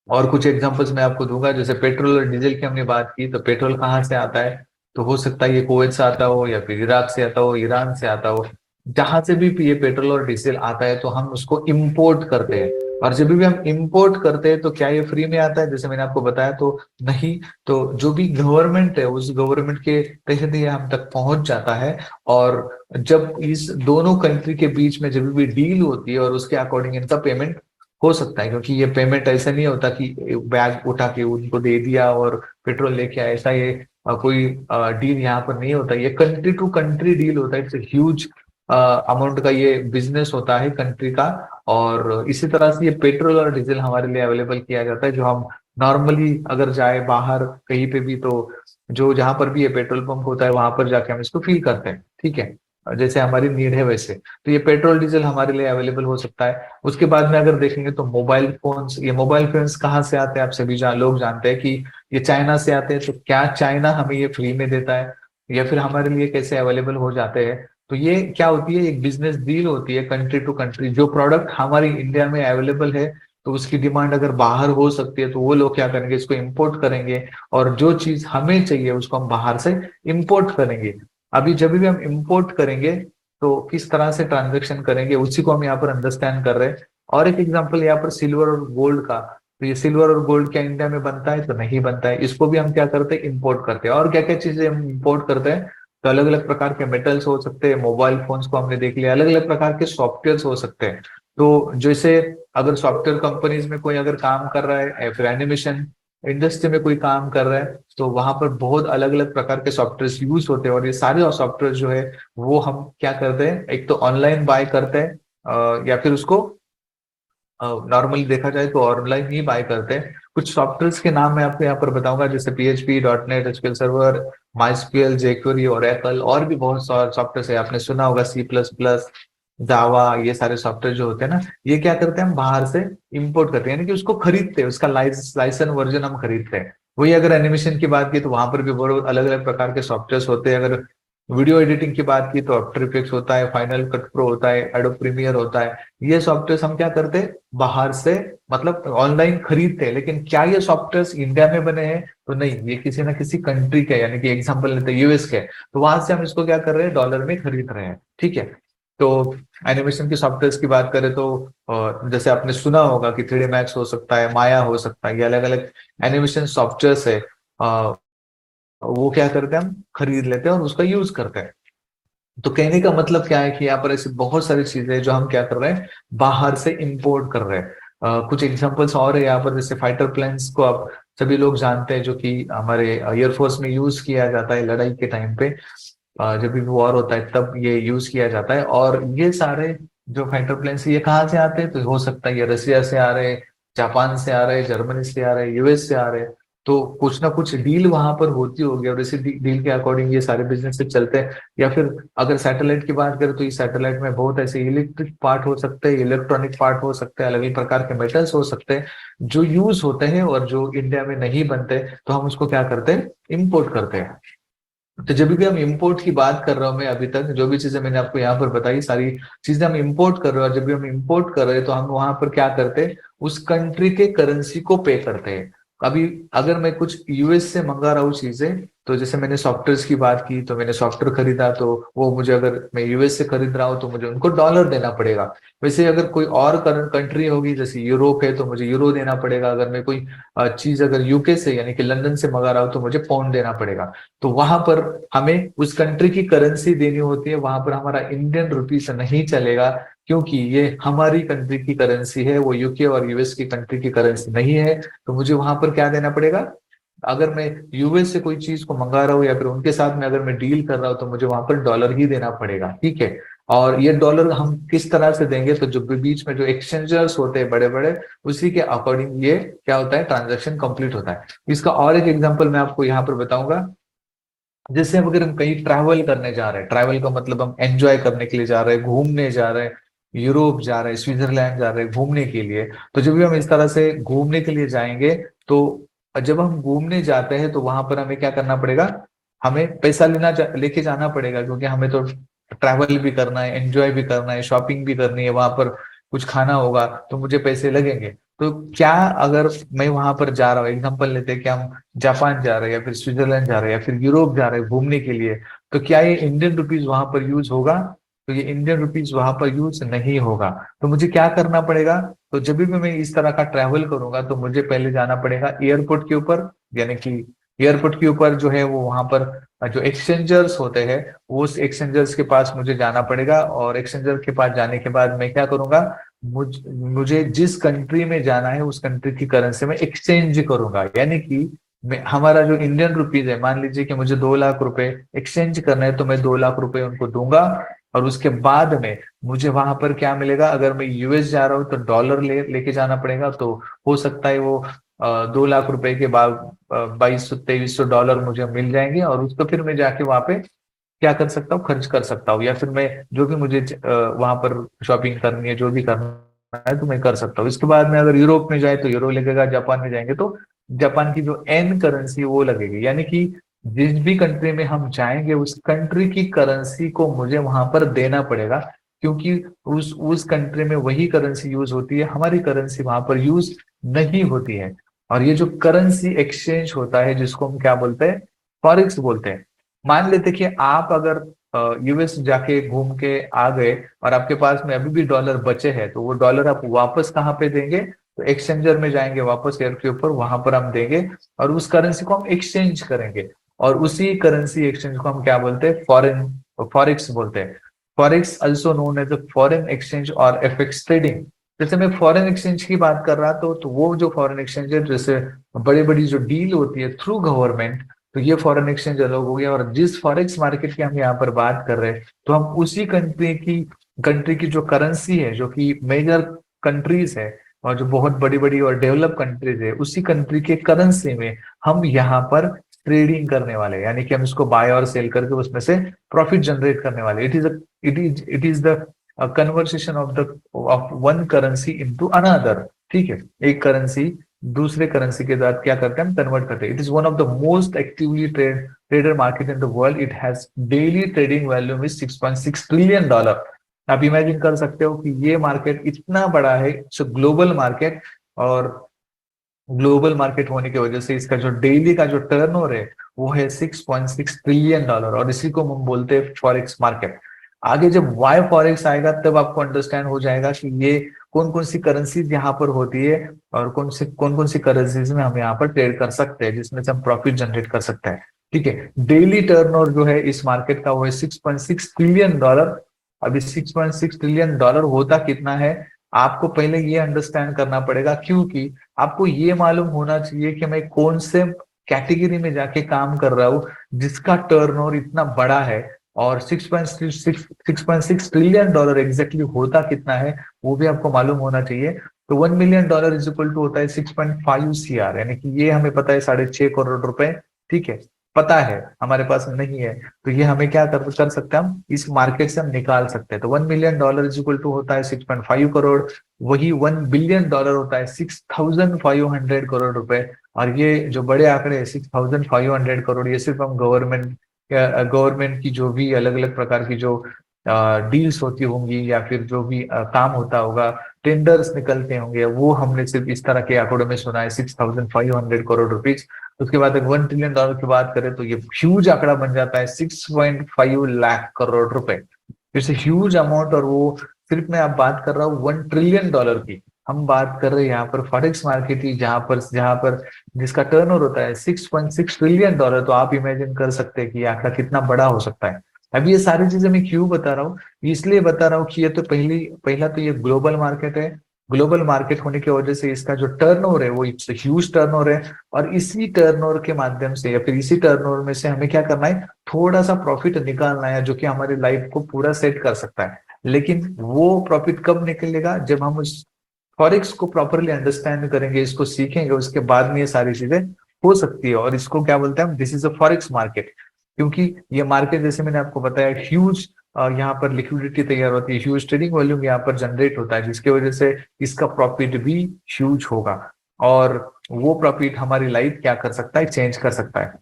और कुछ एग्जांपल्स मैं आपको दूंगा, जैसे पेट्रोल और डीजल की हमने बात की, तो पेट्रोल कहाँ से आता है? तो हो सकता है ये कुवैत से आता हो, या फिर इराक से आता हो, ईरान से आता हो। जहां से भी ये पेट्रोल और डीजल आता है तो हम उसको इंपोर्ट करते हैं। और जब भी हम इंपोर्ट करते हैं तो क्या ये फ्री में आता है? जैसे मैंने आपको बताया तो नहीं। तो जो भी गवर्नमेंट है उस गवर्नमेंट के तहत ये हम तक पहुंच जाता है। और जब इस दोनों कंट्री के बीच में जब भी डील होती है और उसके अकॉर्डिंग इनका पेमेंट हो सकता है, क्योंकि ये पेमेंट ऐसा नहीं होता कि बैग उठा के उनको दे दिया और पेट्रोल लेके आया, ऐसा ये कोई डील यहाँ पर नहीं होता। ये कंट्री टू कंट्री डील होता है। इट्स ह्यूज अमाउंट का ये बिजनेस होता है कंट्री का। और इसी तरह से ये पेट्रोल और डीजल हमारे लिए अवेलेबल किया जाता है, जो हम नॉर्मली अगर जाए बाहर कहीं पे भी, तो जो जहां पर भी ये पेट्रोल पंप होता है वहां पर जाके हम इसको फिल करते हैं। ठीक है, जैसे हमारी नीड है वैसे। तो ये पेट्रोल डीजल हमारे लिए अवेलेबल हो सकता है। उसके बाद में अगर देखेंगे तो मोबाइल फोन्स, ये मोबाइल फोन्स कहाँ से आते हैं? आप सभी लोग जानते हैं कि ये चाइना से आते हैं। तो क्या चाइना हमें ये फ्री में देता है, या फिर हमारे लिए कैसे अवेलेबल हो जाते हैं? तो ये क्या होती है, एक बिजनेस डील होती है कंट्री टू कंट्री। जो प्रोडक्ट हमारी इंडिया में अवेलेबल है तो उसकी डिमांड अगर बाहर हो सकती है, तो वो लोग क्या करेंगे, इसको इम्पोर्ट करेंगे। और जो चीज हमें चाहिए उसको हम बाहर से इम्पोर्ट करेंगे। अभी जब भी हम इंपोर्ट करेंगे तो किस तरह से ट्रांजेक्शन करेंगे उसी को हम यहाँ पर अंडरस्टैंड कर रहे हैं। और एक एग्जांपल यहाँ पर सिल्वर और गोल्ड का। तो ये सिल्वर और गोल्ड क्या इंडिया में बनता है? तो नहीं बनता है। इसको भी हम क्या करते हैं, इंपोर्ट करते हैं। और क्या क्या चीजें हम इंपोर्ट करते हैं? तो अलग अलग प्रकार के मेटल्स हो सकते हैं, मोबाइल फोन्स को हमने देख लिया, अलग अलग प्रकार के सॉफ्टवेयर हो सकते हैं। तो जैसे अगर सॉफ्टवेयर कंपनीज में कोई अगर काम कर रहा है, या फिर एनिमेशन इंडस्ट्री में कोई काम कर रहा है, तो वहां पर बहुत अलग अलग प्रकार के सॉफ्टवेयर यूज होते हैं। और ये सारे सॉफ्टवेयर जो है वो हम क्या करते हैं, एक तो ऑनलाइन बाय करते हैं, या फिर उसको नॉर्मली देखा जाए तो ऑनलाइन ही बाय करते हैं। कुछ सॉफ्टवेयर के नाम मैं आपको यहाँ पर बताऊंगा, जैसे PHP, .NET, SQL server, MySQL, jQuery, Oracle, और भी बहुत सारे सॉफ्टवेयर है। आपने सुना होगा C++, जावा, ये सारे सॉफ्टवेयर जो होते हैं ना, ये क्या करते हैं, हम बाहर से इंपोर्ट करते हैं, यानी कि उसको खरीदते हैं, उसका लाइसेंस वर्जन हम खरीदते हैं। वही अगर एनिमेशन की बात की तो वहां पर भी बहुत अलग अलग प्रकार के सॉफ्टवेयर होते हैं। अगर वीडियो एडिटिंग की बात की तो आफ्टर इफेक्ट्स होता है, फाइनल कट प्रो होता है, एडोब प्रीमियर होता है। ये सॉफ्टवेयर हम क्या करते हैं, बाहर से मतलब ऑनलाइन खरीदते हैं। लेकिन क्या ये सॉफ्टवेयर इंडिया में बने हैं? तो नहीं, ये किसी ना किसी कंट्री के, यानी कि एग्जांपल लेते हैं US के, तो वहां से हम इसको क्या कर रहे हैं, डॉलर में खरीद रहे हैं। ठीक है। तो एनिमेशन के सॉफ्टवेयर की बात करें तो जैसे आपने सुना होगा कि 3D मैक्स हो सकता है, माया हो सकता है, ये अलग अलग एनिमेशन सॉफ्टवेयर है। वो क्या करते हैं, हम खरीद लेते हैं और उसका यूज करते हैं। तो कहने का मतलब क्या है कि यहाँ पर ऐसी बहुत सारी चीजें हैं जो हम क्या कर रहे हैं, बाहर से इंपोर्ट कर रहे हैं। कुछ एग्जांपल्स और है यहाँ पर, जैसे फाइटर प्लेन्स को आप सभी लोग जानते हैं, जो कि हमारे एयरफोर्स में यूज किया जाता है लड़ाई के टाइम पे। जब भी वॉर होता है तब ये यूज किया जाता है। और ये सारे जो फाइटर प्लेन्स ये कहाँ से आते हैं? तो हो सकता है ये रसिया से आ रहे हैं, जापान से आ रहे हैं, जर्मनी से आ रहे हैं, US से आ रहे हैं। तो कुछ ना कुछ डील वहां पर होती होगी, और इसी डील के अकॉर्डिंग ये सारे बिजनेस चलते हैं। या फिर अगर सैटेलाइट की बात करें तो इस सैटेलाइट में बहुत ऐसे इलेक्ट्रिक पार्ट हो सकते हैं, इलेक्ट्रॉनिक पार्ट हो सकते हैं, अलग अलग प्रकार के मेटल्स हो सकते हैं जो यूज होते हैं और जो इंडिया में नहीं बनते, तो हम उसको क्या करते हैं, इम्पोर्ट करते हैं। तो जब भी हम इंपोर्ट की बात कर रहा हूँ मैं, अभी तक जो भी चीजें मैंने आपको यहाँ पर बताई सारी चीजें हम इंपोर्ट कर रहे हैं। और जब भी हम इंपोर्ट कर रहे हैं तो हम वहां पर क्या करते हैं, उस कंट्री के करेंसी को पे करते हैं। अभी अगर मैं कुछ US से मंगा रहा हूँ चीजें, तो जैसे मैंने सॉफ्टवेयर की बात की, तो मैंने सॉफ्टवेयर खरीदा, तो वो मुझे, अगर मैं US से खरीद रहा हूँ तो मुझे उनको डॉलर देना पड़ेगा। वैसे अगर कोई और कंट्री होगी, जैसे यूरोप है, तो मुझे यूरो देना पड़ेगा। अगर मैं कोई चीज अगर UK से यानी कि लंदन से मंगा रहा हूँ तो मुझे पाउंड देना पड़ेगा। तो वहां पर हमें उस कंट्री की करेंसी देनी होती है, वहां पर हमारा इंडियन रुपी से नहीं चलेगा, क्योंकि ये हमारी कंट्री की करेंसी है, वो UK और US की कंट्री की करेंसी नहीं है। तो मुझे वहां पर क्या देना पड़ेगा, अगर मैं US से कोई चीज को मंगा रहा हूँ या फिर उनके साथ में अगर मैं डील कर रहा हूँ, तो मुझे वहां पर डॉलर ही देना पड़ेगा। ठीक है। और ये डॉलर हम किस तरह से देंगे, तो जो भी बीच में जो एक्सचेंजर्स होते हैं बड़े बड़े, उसी के अकॉर्डिंग ये क्या होता है, ट्रांजेक्शन कंप्लीट होता है। इसका और एक एग्जांपल मैं आपको यहाँ पर बताऊंगा। जैसे अब अगर हम कहीं ट्रैवल करने जा रहे हैं, ट्रैवल का मतलब हम एंजॉय करने के लिए जा रहे हैं, घूमने जा रहे हैं, यूरोप जा रहे हैं, स्विट्जरलैंड जा रहे हैं घूमने के लिए। तो जब भी हम इस तरह से घूमने के लिए जाएंगे, तो जब हम घूमने जाते हैं तो वहां पर हमें क्या करना पड़ेगा, हमें पैसा लेके जाना पड़ेगा, क्योंकि हमें तो ट्रैवल भी करना है, एंजॉय भी करना है, शॉपिंग भी करनी है, वहां पर कुछ खाना होगा, तो मुझे पैसे लगेंगे। तो क्या अगर मैं वहां पर जा रहा हूँ, एग्जाम्पल लेते हैं कि हम जापान जा रहे हैं या फिर स्विट्जरलैंड जा रहे हैं या फिर यूरोप जा रहे हैं घूमने के लिए, तो क्या ये इंडियन रुपीज वहां पर यूज होगा? तो ये इंडियन रुपीज वहां पर यूज नहीं होगा। तो मुझे क्या करना पड़ेगा? तो जब भी मैं इस तरह का ट्रैवल करूंगा तो मुझे पहले जाना पड़ेगा एयरपोर्ट के ऊपर, यानी कि एयरपोर्ट के ऊपर जो है वो वहां पर जो एक्सचेंजर्स होते हैं, वो उस एक्सचेंजर्स के पास मुझे जाना पड़ेगा। और एक्सचेंजर के पास जाने के बाद मैं क्या करूंगा, मुझे जिस कंट्री में जाना है उस कंट्री की करेंसी में एक्सचेंज करूंगा। यानी कि हमारा जो इंडियन रुपीज है, मान लीजिए कि मुझे 2 लाख रुपए एक्सचेंज करना है, तो मैं 2 लाख रुपए उनको दूंगा। और उसके बाद में मुझे वहां पर क्या मिलेगा, अगर मैं यूएस जा रहा हूँ तो डॉलर लेके जाना पड़ेगा। तो हो सकता है वो 2 लाख रुपए के बाद 2200 2300 डॉलर मुझे मिल जाएंगे, और उसको फिर मैं जाके वहां पे क्या कर सकता हूँ, खर्च कर सकता हूँ, या फिर मैं जो भी मुझे वहां पर शॉपिंग करनी है, जो भी करना है, तो मैं कर सकता हूँ। इसके बाद में अगर यूरोप में जाए तो यूरो लगेगा, जापान में जाएंगे तो जापान की जो एन करेंसी वो लगेगी। यानी कि जिस भी कंट्री में हम जाएंगे उस कंट्री की करेंसी को मुझे वहां पर देना पड़ेगा, क्योंकि उस कंट्री में वही करेंसी यूज होती है, हमारी करेंसी वहां पर यूज नहीं होती है। और ये जो करेंसी एक्सचेंज होता है जिसको हम क्या बोलते हैं, फॉरेक्स बोलते हैं। मान लेते कि आप अगर यूएस जाके घूम के आ गए और आपके पास में अभी भी डॉलर बचे हैं, तो वो डॉलर आप वापस कहाँ पे देंगे? तो एक्सचेंजर में जाएंगे, वापस एयर के ऊपर, वहां पर हम देंगे और उस करेंसी को हम एक्सचेंज करेंगे। और उसी करेंसी एक्सचेंज को हम क्या बोलते हैं, फॉरेक्स बोलते हैं। Forex also known as foreign exchange और एफएक्स ट्रेडिंग। जैसे मैं फॉरेन एक्सचेंज की बात कर रहा तो वो जो फॉरेन एक्सचेंज है, जैसे बड़ी बड़ी जो डील होती है थ्रू गवर्नमेंट, तो ये फॉरेन एक्सचेंज अलग हो गया। और जिस फॉरेक्स मार्केट की हम यहाँ पर बात कर रहे हैं, तो हम उसी कंट्री की जो करेंसी है, जो कि मेजर कंट्रीज है और जो बहुत बड़ी बड़ी और डेवलप कंट्रीज है, उसी कंट्री के करेंसी में हम यहाँ पर ट्रेडिंग करने वाले हैं। यानी कि हम इसको बाय और सेल करके उसमें से प्रॉफिट जनरेट करने वाले। It is the conversation of one currency into another. ठीक है, एक करेंसी दूसरे करेंसी के साथ क्या करते हैं, हम कन्वर्ट करते हैं। It is one of the most actively trader market in the world. It has daily trading volume is $6.6 trillion. आप इमेजिन कर सकते हो कि ये मार्केट इतना बड़ा है, इट्स ग्लोबल मार्केट। और ग्लोबल मार्केट होने की वजह से इसका जो डेली का जो टर्नओवर है वो है $6.6 ट्रिलियन, और इसी को हम बोलते हैं फॉरेक्स मार्केट। आगे जब वाई फॉरेक्स आएगा तब आपको अंडरस्टैंड हो जाएगा कि ये कौन कौन सी करेंसीज यहाँ पर होती है और कौन कौन सी करेंसीज में हम यहाँ पर ट्रेड कर सकते हैं, जिसमें से हम प्रॉफिट जनरेट कर सकते हैं। ठीक है, डेली टर्नओवर जो है इस मार्केट का वो है $6.6 ट्रिलियन। अभी $6.6 ट्रिलियन होता कितना है, आपको पहले ये अंडरस्टैंड करना पड़ेगा, क्योंकि आपको ये मालूम होना चाहिए कि मैं कौन से कैटेगरी में जाके काम कर रहा हूँ जिसका टर्नओवर इतना बड़ा है। और $6.6 ट्रिलियन एग्जैक्टली होता कितना है वो भी आपको मालूम होना चाहिए। तो $1 मिलियन इज इक्वल टू होता है 6.5 CR, यानी कि ये हमें पता है 6.5 करोड़ रुपए। ठीक है, पता है, हमारे पास नहीं है, तो ये हमें क्या कर सकते हैं, हम इस मार्केट से हम निकाल सकते हैं। तो $1 मिलियन इज इक्वल टू होता है 6.5 करोड़। वही $1 बिलियन होता है 6,500 करोड़ रुपए। और ये जो बड़े आंकड़े हैं 6,500 करोड़, ये सिर्फ हम गवर्नमेंट की जो भी अलग अलग प्रकार की जो डील्स होती होंगी या फिर जो भी काम होता होगा, टेंडर्स निकलते होंगे, वो हमने सिर्फ इस तरह के आंकड़ों में सुना है, 6,500 करोड़ रुपीज। उसके बाद अगर $1 ट्रिलियन की बात करें तो ये ह्यूज आंकड़ा बन जाता है 6.5 लाख करोड़ रुपए। It's huge amount. और वो सिर्फ मैं आप बात कर रहा हूँ $1 ट्रिलियन की। हम बात कर रहे हैं यहाँ पर फॉरेक्स मार्केट की, जहां पर जिसका टर्नओवर होता है $6.6 ट्रिलियन। तो आप इमेजिन कर सकते हैं कि ये आंकड़ा कितना बड़ा हो सकता है। अब ये सारी चीजें मैं क्यों बता रहा हूँ, इसलिए बता रहा हूँ कि ये तो पहला तो ये ग्लोबल मार्केट है। ग्लोबल मार्केट होने की वजह से इसका जो टर्नओवर है वो इट्स ह्यूज टर्नओवर है। और इसी टर्नओवर के माध्यम से या फिर इसी टर्नओवर में से हमें क्या करना है, थोड़ा सा प्रॉफिट निकालना है, जो कि हमारी लाइफ को पूरा सेट कर सकता है। लेकिन वो प्रॉफिट कब निकलेगा, जब हम उस फॉरेक्स को प्रॉपरली अंडरस्टैंड करेंगे, इसको सीखेंगे, उसके बाद में ये सारी चीजें हो सकती है। और इसको क्या बोलते हैं हम, this is a forex market. क्योंकि ये मार्केट, जैसे मैंने आपको बताया, ह्यूज यहाँ पर लिक्विडिटी तैयार होती है, ह्यूज ट्रेडिंग वॉल्यूम यहाँ पर जनरेट होता है, जिसकी वजह से इसका प्रॉफिट भी ह्यूज होगा। और वो प्रॉफिट हमारी लाइफ क्या कर सकता है, चेंज कर सकता है।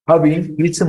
अभी इस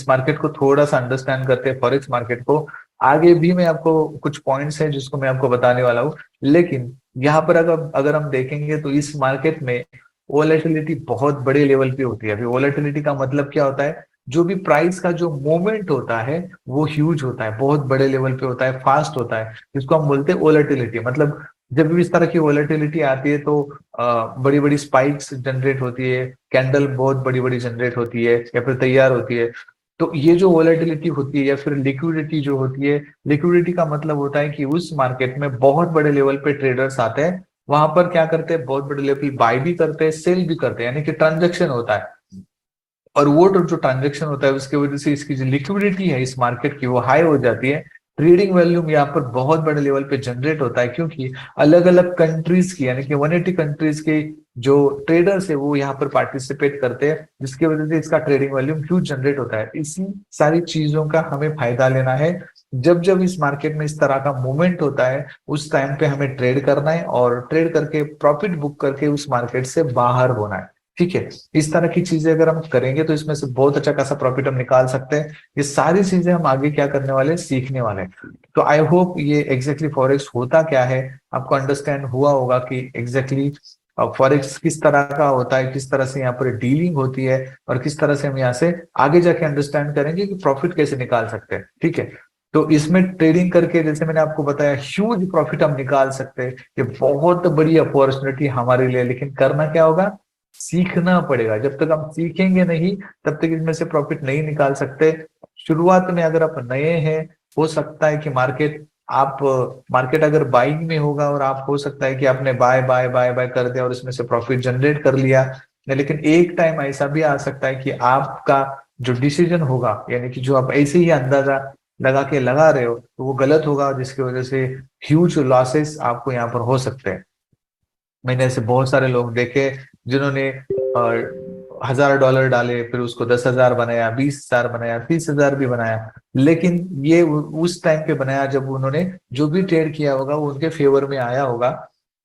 मार्केट को थोड़ा सा अंडरस्टैंड करते हैं, फॉरेक्स मार्केट को। आगे भी मैं आपको कुछ पॉइंट्स हैं जिसको मैं आपको बताने वाला हूँ, लेकिन यहाँ पर अगर अगर हम देखेंगे तो इस मार्केट में वोलेटिलिटी बहुत बड़े लेवल पे होती है। अभी वोलेटिलिटी का मतलब क्या होता है, जो भी प्राइस का जो मूवमेंट होता है वो ह्यूज होता है, बहुत बड़े लेवल पे होता है, फास्ट होता है, जिसको हम बोलते हैं वोलेटिलिटी। मतलब जब भी इस तरह की वोलेटिलिटी आती है तो बड़ी बड़ी स्पाइक्स जनरेट होती है, कैंडल बहुत बड़ी बड़ी जनरेट होती है या फिर तैयार होती है। तो ये जो वोलेटिलिटी होती है या फिर लिक्विडिटी जो होती है, लिक्विडिटी का मतलब होता है कि उस मार्केट में बहुत बड़े लेवल पे ट्रेडर्स आते हैं, वहां पर क्या करते हैं, बहुत बड़े लेवल बाय भी करते हैं, सेल भी करते हैं, यानी कि ट्रांजेक्शन होता है। और वो जो ट्रांजेक्शन होता है उसकी वजह से इसकी जो लिक्विडिटी है इस मार्केट की वो हाई हो जाती है। ट्रेडिंग वॉल्यूम यहाँ पर बहुत बड़े लेवल पे जनरेट होता है, क्योंकि अलग अलग कंट्रीज की यानी कि 180 कंट्रीज के जो ट्रेडर्स है वो यहाँ पर पार्टिसिपेट करते हैं, जिसकी वजह से इसका ट्रेडिंग वॉल्यूम ह्यूज जनरेट होता है। इसी सारी चीजों का हमें फायदा लेना है। जब जब इस मार्केट में इस तरह का मूवमेंट होता है उस टाइम पे हमें ट्रेड करना है, और ट्रेड करके प्रॉफिट बुक करके उस मार्केट से बाहर होना है। ठीक है, इस तरह की चीजें अगर हम करेंगे तो इसमें से बहुत अच्छा खासा प्रॉफिट हम निकाल सकते हैं। ये सारी चीजें हम आगे क्या करने वाले हैं, सीखने वाले हैं। तो आई होप ये एग्जैक्टली फॉरेक्स होता क्या है आपको अंडरस्टैंड हुआ होगा, कि एग्जैक्टली फॉरेक्स किस तरह का होता है, किस तरह से यहाँ पर डीलिंग होती है, और किस तरह से हम यहाँ से आगे जाके अंडरस्टैंड करेंगे कि प्रॉफिट कैसे निकाल सकते हैं। ठीक है, तो इसमें ट्रेडिंग करके जैसे मैंने आपको बताया ह्यूज प्रॉफिट हम निकाल सकते हैं। ये बहुत बड़ी अपॉर्चुनिटी हमारे लिए, लेकिन करना क्या होगा, सीखना पड़ेगा। जब तक हम सीखेंगे नहीं तब तक इसमें से प्रॉफिट नहीं निकाल सकते। शुरुआत में अगर आप नए हैं, हो सकता है कि मार्केट अगर बाइंग में होगा और आप, हो सकता है कि आपने बाय बाय बाय बाय कर दिया और इसमें से प्रॉफिट जनरेट कर लिया। लेकिन एक टाइम ऐसा भी आ सकता है कि आपका जो डिसीजन होगा, यानी कि जो आप ऐसे ही अंदाजा लगा रहे हो, तो वो गलत होगा, जिसकी वजह से ह्यूज लॉसेस आपको यहाँ पर हो सकते हैं। मैंने ऐसे बहुत सारे लोग देखे जिन्होंने $1000 डाले, फिर उसको 10,000 बनाया, 20,000 बनाया, 30,000 भी बनाया। लेकिन ये उस टाइम पे बनाया जब उन्होंने जो भी ट्रेड किया होगा वो उनके फेवर में आया होगा।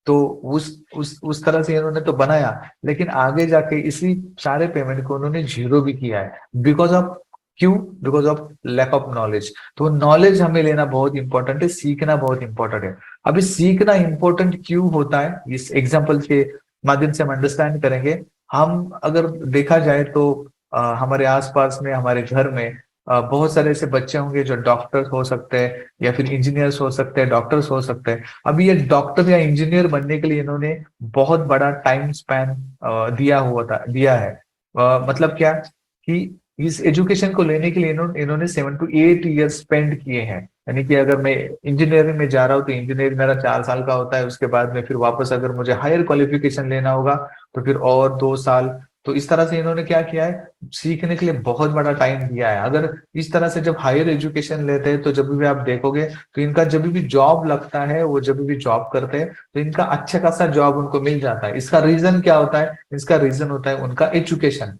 तो उस तरह से इन्होंने तो बनाया, लेकिन आगे जाके इसी सारे पेमेंट को उन्होंने जीरो भी किया है। बिकॉज ऑफ, क्यों, because of lack of knowledge. तो नॉलेज हमें लेना बहुत इंपॉर्टेंट है, सीखना बहुत इंपॉर्टेंट है। अभी सीखना इंपॉर्टेंट क्यों होता है, इस एग्जाम्पल के माध्यम से हम अंडरस्टैंड करेंगे। हम अगर देखा जाए तो हमारे आसपास में, हमारे घर में बहुत सारे ऐसे बच्चे होंगे जो डॉक्टर्स हो सकते हैं, या फिर इंजीनियर्स हो सकते हैं, डॉक्टर्स हो सकते हैं। अभी ये डॉक्टर या इंजीनियर बनने के लिए इन्होंने बहुत बड़ा टाइम स्पैन दिया है। मतलब क्या, कि इस एजुकेशन को लेने के लिए इन्होंने 7 to 8 ईयर स्पेंड किए हैं। यानी कि अगर मैं इंजीनियरिंग में जा रहा हूँ तो इंजीनियरिंग मेरा 4 साल का होता है, उसके बाद में फिर वापस अगर मुझे हायर क्वालिफिकेशन लेना होगा तो फिर और 2 साल। तो इस तरह से इन्होंने क्या किया है, सीखने के लिए बहुत बड़ा टाइम दिया है। अगर इस तरह से जब हायर एजुकेशन लेते हैं तो जब भी आप देखोगे तो इनका जब भी जॉब लगता है, वो जब भी जॉब करते हैं तो इनका अच्छा खासा जॉब उनको मिल जाता है। इसका रीजन क्या होता है, इसका रीजन होता है उनका एजुकेशन।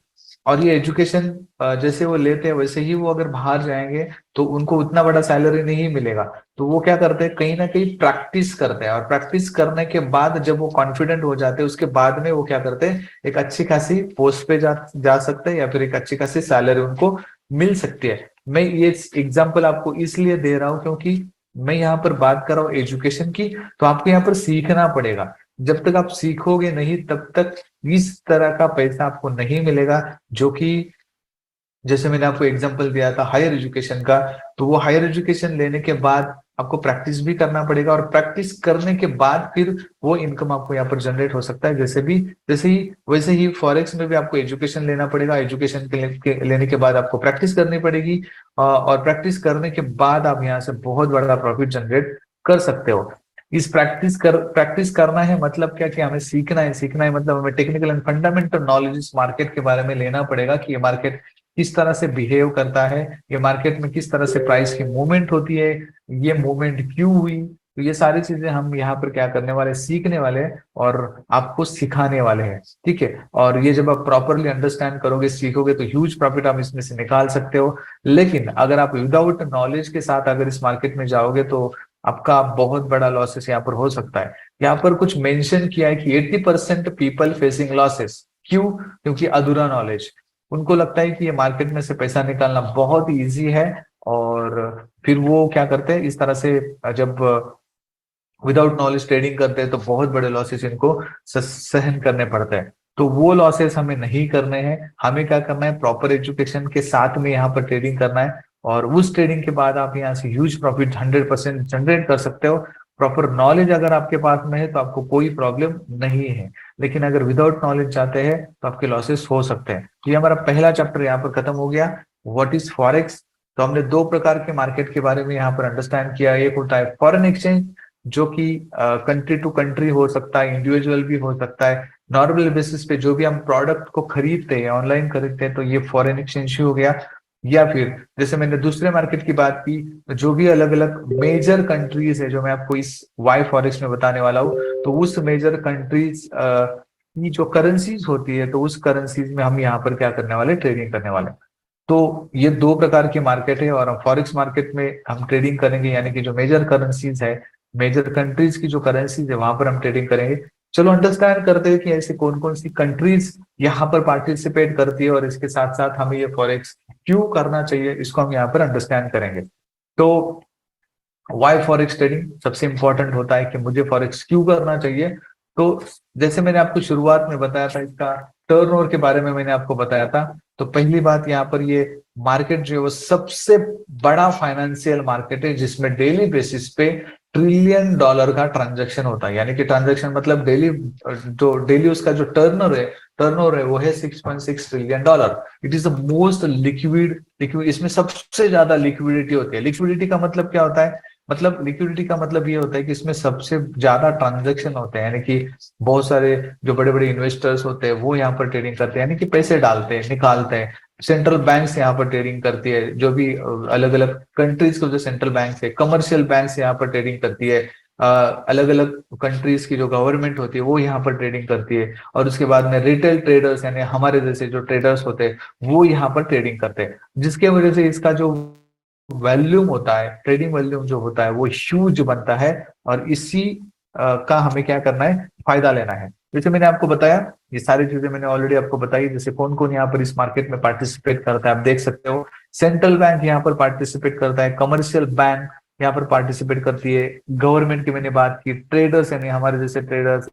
और ये एजुकेशन जैसे वो लेते हैं वैसे ही वो अगर बाहर जाएंगे तो उनको उतना बड़ा सैलरी नहीं मिलेगा। तो वो क्या करते हैं, कहीं ना कहीं प्रैक्टिस करते हैं, और प्रैक्टिस करने के बाद जब वो कॉन्फिडेंट हो जाते हैं उसके बाद में वो क्या करते हैं, एक अच्छी खासी पोस्ट पे जा सकते हैं, या फिर एक अच्छी खासी सैलरी उनको मिल सकती है। मैं ये एग्जाम्पल आपको इसलिए दे रहा हूँ क्योंकि मैं यहाँ पर बात कर रहा हूँ एजुकेशन की। तो आपको यहाँ पर सीखना पड़ेगा। जब तक आप सीखोगे नहीं तब तक इस तरह का पैसा आपको नहीं मिलेगा, जो कि जैसे मैंने आपको एग्जांपल दिया था हायर एजुकेशन का। तो वो हायर एजुकेशन लेने के बाद आपको प्रैक्टिस भी करना पड़ेगा, और प्रैक्टिस करने के बाद फिर वो इनकम आपको यहाँ पर जनरेट हो सकता है। जैसे ही वैसे ही फॉरेक्स में भी आपको एजुकेशन लेना पड़ेगा। एजुकेशन लेने के बाद आपको प्रैक्टिस करनी पड़ेगी, और प्रैक्टिस करने के बाद आप यहाँ से बहुत बड़ा प्रॉफिट जनरेट कर सकते हो। इस प्रैक्टिस करना है मतलब क्या, कि हमें सीखना है मतलब हमें टेक्निकल एंड फंडामेंटल नॉलेज इस मार्केट के बारे में लेना पड़ेगा, कि ये मार्केट किस तरह से बिहेव करता है, ये मार्केट में किस तरह से प्राइस की मूवमेंट होती है, ये मूवमेंट क्यों हुई, तो ये सारी चीजें हम यहाँ पर क्या करने वाले, सीखने वाले हैं और आपको सिखाने वाले हैं। ठीक है, और ये जब आप प्रॉपरली अंडरस्टैंड करोगे, सीखोगे, तो ह्यूज प्रॉफिट आप इसमें से निकाल सकते हो। लेकिन अगर आप विदाउट नॉलेज के साथ अगर इस मार्केट में जाओगे तो आपका बहुत बड़ा लॉसेस यहाँ पर हो सकता है। यहाँ पर कुछ मेंशन किया है कि 80% पीपल फेसिंग लॉसेस। क्यों? क्योंकि अधूरा नॉलेज। उनको लगता है कि ये मार्केट में से पैसा निकालना बहुत इजी है, और फिर वो क्या करते हैं इस तरह से, जब विदाउट नॉलेज ट्रेडिंग करते हैं तो बहुत बड़े लॉसेस इनको सहन करने पड़ते हैं। तो वो लॉसेस हमें नहीं करने हैं। हमें क्या करना है, प्रॉपर एजुकेशन के साथ में यहाँ पर ट्रेडिंग करना है, और उस ट्रेडिंग के बाद आप यहाँ से ह्यूज प्रॉफिट 100% जनरेट कर सकते हो। प्रॉपर नॉलेज अगर आपके पास में है तो आपको कोई प्रॉब्लम नहीं है। लेकिन अगर विदाउट नॉलेज जाते हैं तो आपके लॉसेस हो सकते हैं। तो ये हमारा पहला चैप्टर यहाँ पर खत्म हो गया, व्हाट इज फॉरेक्स। तो हमने दो प्रकार के मार्केट के बारे में यहाँ पर अंडरस्टैंड किया। एक होता है फॉरेन एक्सचेंज, जो कि कंट्री टू कंट्री हो सकता है, इंडिविजुअल भी हो सकता है। नॉर्मल बेसिस पे जो भी हम प्रोडक्ट को खरीदते हैं, ऑनलाइन खरीदते हैं, तो ये फॉरेन एक्सचेंज ही हो गया। या फिर जैसे मैंने दूसरे मार्केट की बात की, तो जो भी अलग अलग मेजर कंट्रीज है जो मैं आपको इस वाई फॉरेक्स में बताने वाला हूँ, तो उस मेजर कंट्रीज की जो करेंसीज होती है, तो उस करेंसीज में हम यहाँ पर क्या करने वाले, ट्रेडिंग करने वाले। तो ये दो प्रकार की मार्केट है, और हम फॉरेक्स मार्केट में हम ट्रेडिंग करेंगे, यानी कि जो मेजर करेंसीज है, मेजर कंट्रीज की जो करेंसीज है, वहां पर हम ट्रेडिंग करेंगे। चलो अंडरस्टैंड करते हैं कि ऐसे कौन कौन सी कंट्रीज यहाँ पर पार्टिसिपेट करती है, और इसके साथ साथ हमें ये फॉरेक्स क्यों करना चाहिए, इसको हम यहाँ पर अंडरस्टैंड करेंगे। तो वाई फॉरेक्स ट्रेडिंग सबसे इंपॉर्टेंट होता है कि मुझे फॉरेक्स क्यों करना चाहिए। तो जैसे मैंने आपको शुरुआत में बताया था, इसका टर्नओवर के बारे में मैंने आपको बताया था। तो पहली बात, यहाँ पर ये मार्केट जो है वो सबसे बड़ा फाइनेंशियल मार्केट है, जिसमें डेली बेसिस पे $1 ट्रिलियन का ट्रांजैक्शन होता है। यानी कि ट्रांजैक्शन मतलब डेली, जो डेली उसका जो टर्नओवर है वो है $6.6 trillion. It is the most liquid, इसमें सबसे ज्यादा लिक्विडिटी होती है। लिक्विडिटी का मतलब क्या होता है, मतलब लिक्विडिटी का मतलब ये होता है कि इसमें सबसे ज्यादा ट्रांजैक्शन होते हैं, यानी कि बहुत सारे जो बड़े बड़े इन्वेस्टर्स होते हैं वो यहाँ पर ट्रेडिंग करते हैं, यानी कि पैसे डालते हैं, निकालते हैं। सेंट्रल बैंक्स यहाँ पर ट्रेडिंग करती है, जो भी अलग अलग कंट्रीज के जो सेंट्रल बैंक है, कमर्शियल बैंक्स यहाँ पर ट्रेडिंग करती है। अलग अलग कंट्रीज की जो गवर्नमेंट होती है वो यहाँ पर ट्रेडिंग करती है। और उसके बाद में रिटेल ट्रेडर्स, यानी हमारे जैसे जो ट्रेडर्स होते हैं, वो यहाँ पर ट्रेडिंग करते हैं, जिसके वजह से इसका जो वॉल्यूम होता है, ट्रेडिंग वॉल्यूम जो होता है वो ह्यूज बनता है। और इसी का हमें क्या करना है, फायदा लेना है। जैसे मैंने आपको बताया, ये सारी चीजें मैंने ऑलरेडी आपको बताई, जैसे कौन कौन यहाँ पर इस मार्केट में पार्टिसिपेट करता है, आप देख सकते हो। सेंट्रल बैंक यहाँ पर पार्टिसिपेट करता है, कमर्शियल बैंक यहाँ पर पार्टिसिपेट करती है, गवर्नमेंट की मैंने बात की, ट्रेडर्स यानी हमारे जैसे ट्रेडर्स,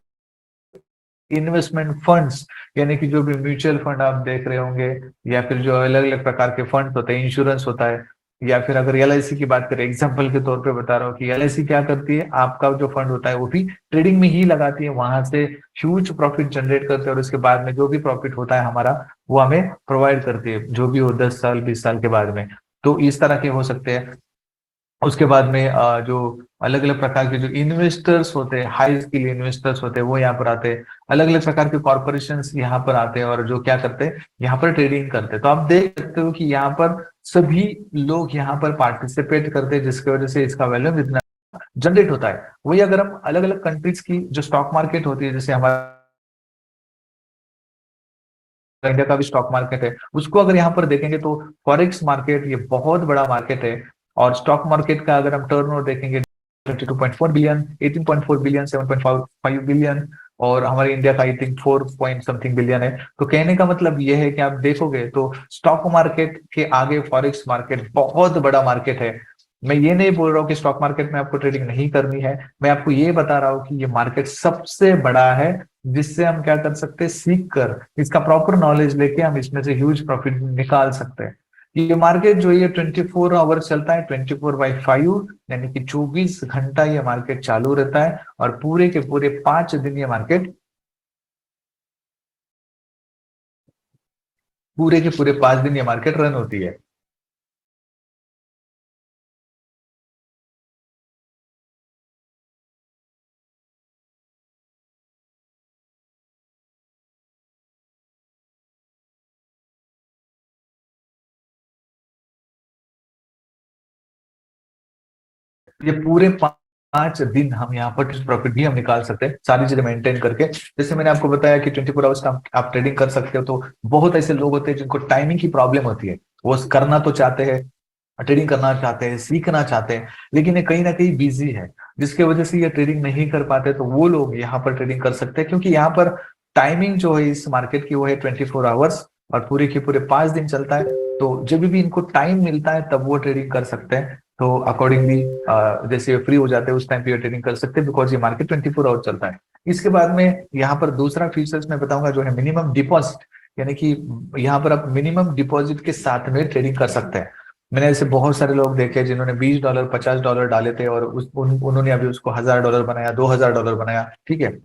इन्वेस्टमेंट फंड्स, यानी कि जो भी म्यूचुअल फंड आप देख रहे होंगे, या फिर जो अलग अलग प्रकार के फंड होते हैं, इंश्योरेंस होता है, या फिर अगर एलआईसी की बात करें, एग्जांपल के तौर पे बता रहा हूँ कि एलआईसी क्या करती है, आपका जो फंड होता है वो भी ट्रेडिंग में ही लगाती है, वहां से ह्यूज प्रॉफिट जनरेट करते हैं, और उसके बाद में जो भी प्रॉफिट होता है हमारा, वो हमें प्रोवाइड करती है, जो भी हो 10 साल 20 साल के बाद में। तो इस तरह के हो सकते हैं। उसके बाद में जो अलग अलग प्रकार के जो इन्वेस्टर्स होते हैं, हाई स्किल इन्वेस्टर्स होते हैं, वो यहाँ पर आते हैं। अलग अलग प्रकार के कॉर्पोरेशन यहाँ पर आते हैं, और जो क्या करते हैं, यहाँ पर ट्रेडिंग करते हैं। तो आप देख सकते हो कि यहाँ पर सभी लोग यहाँ पर पार्टिसिपेट करते हैं, जिसकी वजह से इसका वैल्यू इतना जनरेट होता है। वही अगर हम अलग अलग कंट्रीज की जो स्टॉक मार्केट होती है, जैसे हमारा इंडिया का भी स्टॉक मार्केट है, उसको अगर यहाँ पर देखेंगे तो फॉरेक्स मार्केट ये बहुत बड़ा मार्केट है। और स्टॉक मार्केट का अगर हम टर्नओवर देखेंगे, 22.4 बिलियन, 18.4 बिलियन, 7.5 बिलियन, और हमारे इंडिया का I think 4 point something billion है। तो कहने का मतलब यह है कि आप देखोगे तो स्टॉक मार्केट के आगे फॉरेक्स मार्केट बहुत बड़ा मार्केट है। मैं ये नहीं बोल रहा हूँ कि स्टॉक मार्केट में आपको ट्रेडिंग नहीं करनी है, मैं आपको ये बता रहा हूँ कि ये मार्केट सबसे बड़ा है, जिससे हम क्या कर सकते हैं, सीख कर इसका प्रॉपर नॉलेज लेके हम इसमें से ह्यूज प्रॉफिट निकाल सकते हैं। ये मार्केट जो ये 24 आवर चलता है, 24/5, यानी कि 24 घंटा ये मार्केट चालू रहता है, और पूरे के पूरे 5 दिन ये मार्केट, पूरे के पूरे 5 दिन ये मार्केट रन होती है। ये पूरे 5 दिन हम यहाँ पर प्रॉफिट भी हम निकाल सकते हैं, सारी चीजें मेंटेन करके। जैसे मैंने आपको बताया कि 24 आवर्स का आप ट्रेडिंग कर सकते हो। तो बहुत ऐसे लोग होते हैं जिनको टाइमिंग की प्रॉब्लम होती है, वो करना तो चाहते हैं, ट्रेडिंग करना चाहते हैं, सीखना चाहते हैं, लेकिन ये कहीं ना कहीं बिजी है, जिसकी वजह से ये ट्रेडिंग नहीं कर पाते। तो वो लोग यहाँ पर ट्रेडिंग कर सकते हैं, क्योंकि यहाँ पर टाइमिंग जो है इस मार्केट की वो है 24 आवर्स, और पूरे के पूरे 5 दिन चलता है। तो जब भी इनको टाइम मिलता है तब वो ट्रेडिंग कर सकते हैं। तो अकॉर्डिंगली जैसे फ्री हो जाते हैं उस टाइम पे ट्रेडिंग कर सकते हैं, बिकॉज ये मार्केट 24 आवर चलता है। इसके बाद में यहाँ पर दूसरा फीचर्स मैं बताऊंगा जो है मिनिमम डिपॉजिट, यानी कि यहाँ पर आप मिनिमम डिपॉजिट के साथ में ट्रेडिंग कर सकते हैं। मैंने ऐसे बहुत सारे लोग देखे जिन्होंने $20 $50 डाले थे, और उन्होंने अभी उसको $1000 बनाया, $2000 बनाया, ठीक है।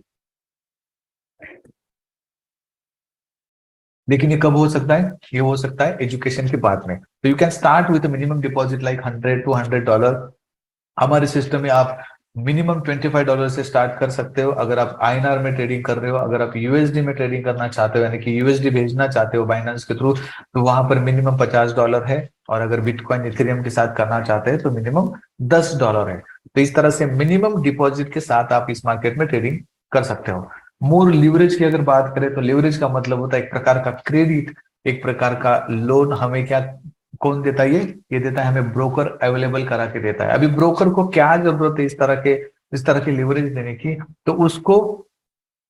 लेकिन ये कब हो सकता है? ये हो सकता है एजुकेशन के बाद में। तो you can start with minimum deposit like $100 to $100। हमारे सिस्टम में आप मिनिमम $25 से स्टार्ट कर सकते हो। अगर आप आईएनआर में ट्रेडिंग कर रहे हो, अगर आप यूएसडी में ट्रेडिंग करना चाहते हो, यानी कि यूएसडी भेजना चाहते हो बाइनेंस के थ्रू, तो वहां पर मिनिमम $50 है। और अगर बिटकॉइन इथेरियम के साथ करना चाहते हैं तो मिनिमम $10 है। तो इस तरह से मिनिमम डिपॉजिट के साथ आप इस मार्केट में ट्रेडिंग कर सकते हो। मोर लिवरेज की अगर बात करें तो लिवरेज का मतलब होता है एक प्रकार का क्रेडिट, एक प्रकार का लोन। हमें क्या कौन देता है? ये देता है हमें ब्रोकर, अवेलेबल करा के देता है। अभी ब्रोकर को क्या जरूरत है इस तरह के लिवरेज देने की? तो उसको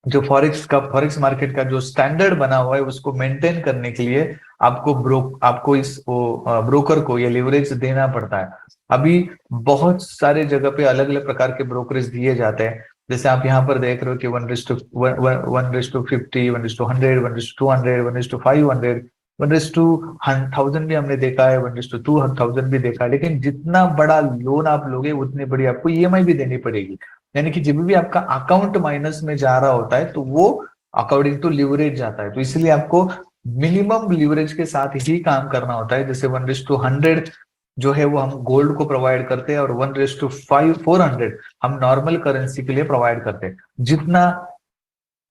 जो फॉरेक्स मार्केट का जो स्टैंडर्ड बना हुआ है उसको मेंटेन करने के लिए आपको इस ब्रोकर को ये लिवरेज देना पड़ता है। अभी बहुत सारे जगह पे अलग अलग प्रकार के ब्रोकरेज दिए जाते हैं। जैसे आप यहाँ पर देख रहे हो कि 1:50, 1:100, 1:200, 1:500, 1:1000 भी हमने देखा है, 1:2000 भी देखा है। लेकिन जितना बड़ा लोन आप लोगे उतनी बड़ी आपको ईएमआई भी देनी पड़ेगी। यानी कि जब भी आपका अकाउंट माइनस में जा रहा होता है तो वो अकॉर्डिंग टू लिवरेज जाता है। तो इसलिए आपको मिनिमम लिवरेज के साथ ही काम करना होता है। जैसे 1:100 जो है वो हम गोल्ड को प्रोवाइड करते हैं, और 1:400 हम नॉर्मल करेंसी के लिए प्रोवाइड करते हैं। जितना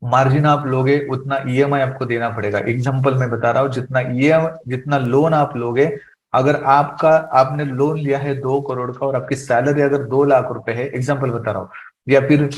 मार्जिन आप लोगे उतना ईएमआई आपको देना पड़ेगा। एग्जांपल मैं बता रहा हूँ, जितना लोन आप लोगे, अगर आपने लोन लिया है 2 करोड़ का, और आपकी सैलरी अगर 2 लाख रुपए है, एग्जांपल बता रहा हूँ, या फिर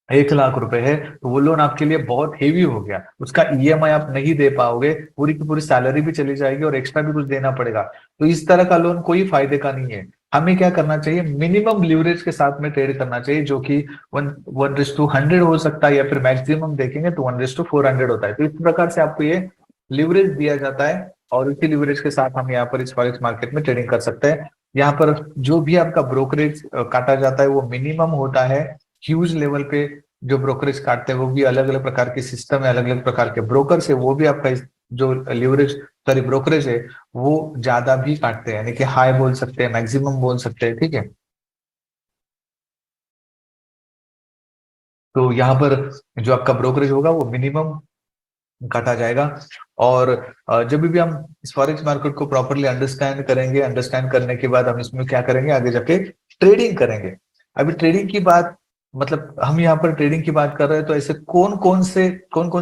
1 लाख रुपए है, तो वो लोन आपके लिए बहुत हेवी हो गया। उसका ईएमआई आप नहीं दे पाओगे, पूरी की पूरी सैलरी भी चली जाएगी और एक्स्ट्रा भी कुछ देना पड़ेगा। तो इस तरह का लोन कोई फायदे का नहीं है। हमें क्या करना चाहिए? मिनिमम लीवरेज के साथ में ट्रेड करना चाहिए, जो कि 1:100 हो सकता है, या फिर मैक्सिमम देखेंगे तो 1:400 होता है। तो इस प्रकार से आपको ये लिवरेज दिया जाता है, और इसी लिवरेज के साथ हम यहाँ पर इस फॉरेक्स मार्केट में ट्रेडिंग कर सकते हैं। यहाँ पर जो भी आपका ब्रोकरेज काटा जाता है वो मिनिमम होता है। ह्यूज लेवल पे जो ब्रोकरेज काटते हैं वो भी अलग अलग प्रकार के सिस्टम है, अलग अलग प्रकार के ब्रोकर है, वो भी आपका जो लिवरेज सॉरी ब्रोकरेज है वो ज्यादा भी काटते हैं, यानी कि हाई बोल सकते हैं, मैक्सिमम बोल सकते हैं, ठीक है। तो यहाँ पर जो आपका ब्रोकरेज होगा वो मिनिमम काटा जाएगा। और जब भी हम इस फॉरेक्स मार्केट को प्रॉपरली अंडरस्टैंड करेंगे, अंडरस्टैंड करने के बाद हम इसमें क्या करेंगे, आगे जाके ट्रेडिंग करेंगे। अभी ट्रेडिंग की बात, मतलब हम यहाँ पर ट्रेडिंग की बात कर रहे हैं, तो ऐसे कौन कौन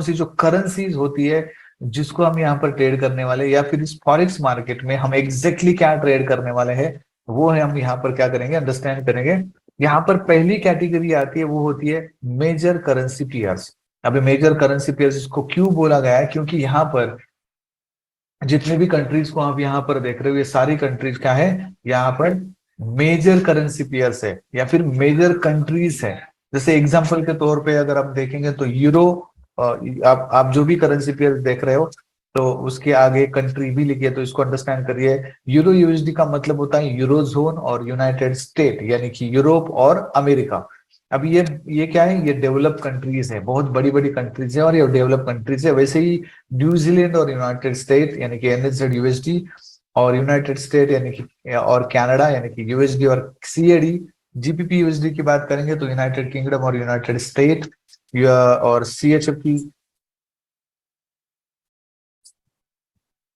सी जो करेंसीज होती है जिसको हम यहाँ पर ट्रेड करने वाले, या फिर इस फॉरेक्स मार्केट में हम एग्जैक्टली क्या ट्रेड करने वाले हैं, वो है हम यहाँ पर क्या करेंगे, अंडरस्टैंड करेंगे। यहाँ पर पहली कैटेगरी आती है, वो होती है मेजर करेंसी पेयर्स। अभी मेजर करेंसी पेयर्स इसको क्यों बोला गया है? क्योंकि यहाँ पर जितने भी कंट्रीज को आप यहाँ पर देख रहे हो, ये सारी कंट्रीज क्या है, यहाँ पर मेजर करेंसी पेयर्स है, या फिर मेजर कंट्रीज है। जैसे एग्जांपल के तौर पे अगर आप देखेंगे तो यूरो, आप जो भी करेंसी पेयर देख रहे हो तो उसके आगे कंट्री भी लिखिए, तो इसको अंडरस्टैंड करिए। यूरो यूएसडी का मतलब होता है यूरोजोन और यूनाइटेड स्टेट, यानी कि यूरोप और अमेरिका। अब ये क्या है? ये डेवलप कंट्रीज है, बहुत बड़ी बड़ी कंट्रीज है, और ये डेवलप कंट्रीज है। वैसे ही न्यूजीलैंड और यूनाइटेड स्टेट यानी कि एनएसजेड यूएसडी, और यूनाइटेड स्टेट यानी कि और कनाडा यानी कि यूएसडी और सीएडी। जीबीपी यूएसडी की बात करेंगे तो यूनाइटेड किंगडम और यूनाइटेड स्टेट, और सीएचएफ की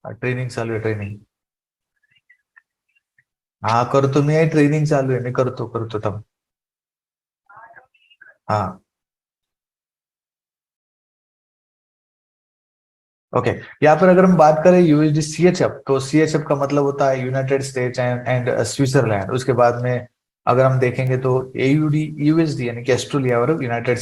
ट्रेनिंग चालू है, ट्रेनिंग। हाँ करतो मी, ट्रेनिंग चालू आहे, मी करतो करतो तब। हाँ ओके। यहाँ पर अगर हम बात करें यूएसडी सीएचएफ, तो सीएचएफ का मतलब होता है यूनाइटेड स्टेट्स एंड स्विट्जरलैंड। उसके बाद में अगर हम देखेंगे तो एयूडी यूएसडी यानी कि ऑस्ट्रेलिया और यूनाइटेड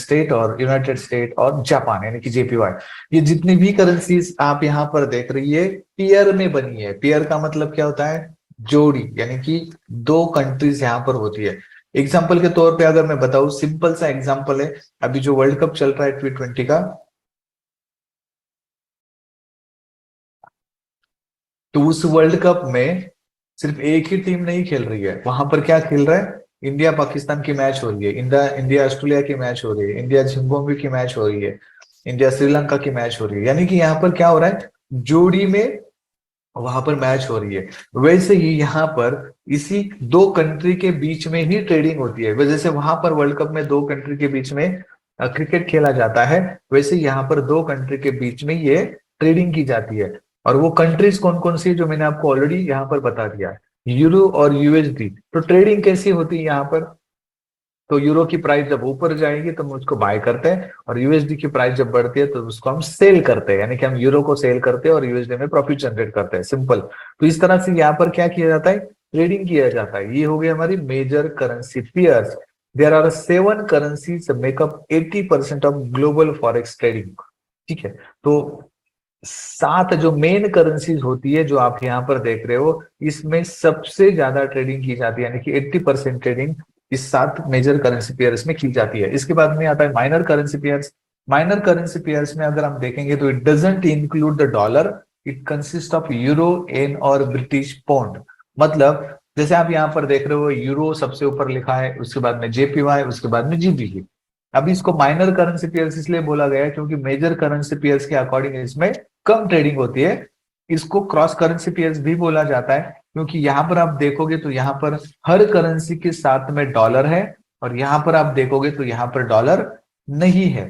स्टेट और जापान यानी कि जेपीवाई, ये जितनी भी करेंसीज आप यहाँ पर देख रही है पेयर में बनी है। पेयर का मतलब क्या होता है? जोड़ी, यानी कि दो कंट्रीज यहाँ पर होती है। एग्जाम्पल के तौर पे अगर मैं बताऊं, सिंपल सा एग्जाम्पल है, अभी जो वर्ल्ड कप चल रहा है T20 का, तो उस वर्ल्ड कप में सिर्फ एक ही टीम नहीं खेल रही है, वहां पर क्या खेल रहा है? इंडिया पाकिस्तान की मैच हो रही है, इंडिया इंडिया ऑस्ट्रेलिया की मैच हो रही है, इंडिया जिम्बाब्वे की मैच हो रही है, इंडिया श्रीलंका की मैच हो रही है, यानी कि यहाँ पर क्या हो रहा है? जोड़ी में वहां पर मैच हो रही है। वैसे ही यहाँ पर इसी दो कंट्री के बीच में ही ट्रेडिंग होती है। जैसे वहां पर वर्ल्ड कप में दो कंट्री के बीच में क्रिकेट खेला जाता है, वैसे यहाँ पर दो कंट्री के बीच में ये ट्रेडिंग की जाती है। और वो कंट्रीज कौन कौन सी, जो मैंने आपको ऑलरेडी यहाँ पर बता दिया है, यूरो और यूएसडी। तो ट्रेडिंग कैसी होती है यहाँ पर? तो यूरो की प्राइस जब ऊपर जाएगी तो हम उसको बाय करते हैं, और यूएसडी की प्राइस जब बढ़ती है तो उसको हम सेल करते हैं, यानी कि हम यूरो को सेल करते हैं और यूएसडी में प्रॉफिट जनरेट करते हैं। सिंपल। तो इस तरह से यहाँ पर क्या किया जाता है? ट्रेडिंग किया जाता है। ये हो गई हमारी major currency pairs. There are 7 currencies make up 80% of global forex trading. ठीक है। तो 7 जो मेन करेंसीज होती है जो आप यहाँ पर देख रहे हो, इसमें सबसे ज्यादा ट्रेडिंग की जाती है, यानी कि 80% ट्रेडिंग इस 7 मेजर करेंसी पेयर्स में की जाती है। इसके बाद में आता है minor currency pairs. Minor currency pairs में अगर हम देखेंगे तो it doesn't include the dollar, it consist of euro, yen और ब्रिटिश पाउंड। मतलब जैसे आप यहाँ पर देख रहे हो, यूरो सबसे ऊपर लिखा है, उसके बाद में जेपीवाई, उसके बाद में जीबीपी। अभी इसको माइनर करेंसी पेयर्स इसलिए बोला गया है क्योंकि मेजर करेंसी पेयर्स के अकॉर्डिंग इसमें कम ट्रेडिंग होती है। इसको क्रॉस करेंसी पेयर्स भी बोला जाता है क्योंकि यहाँ पर आप देखोगे तो यहाँ पर हर करेंसी के साथ में डॉलर है, और यहाँ पर आप देखोगे तो यहाँ पर डॉलर नहीं है।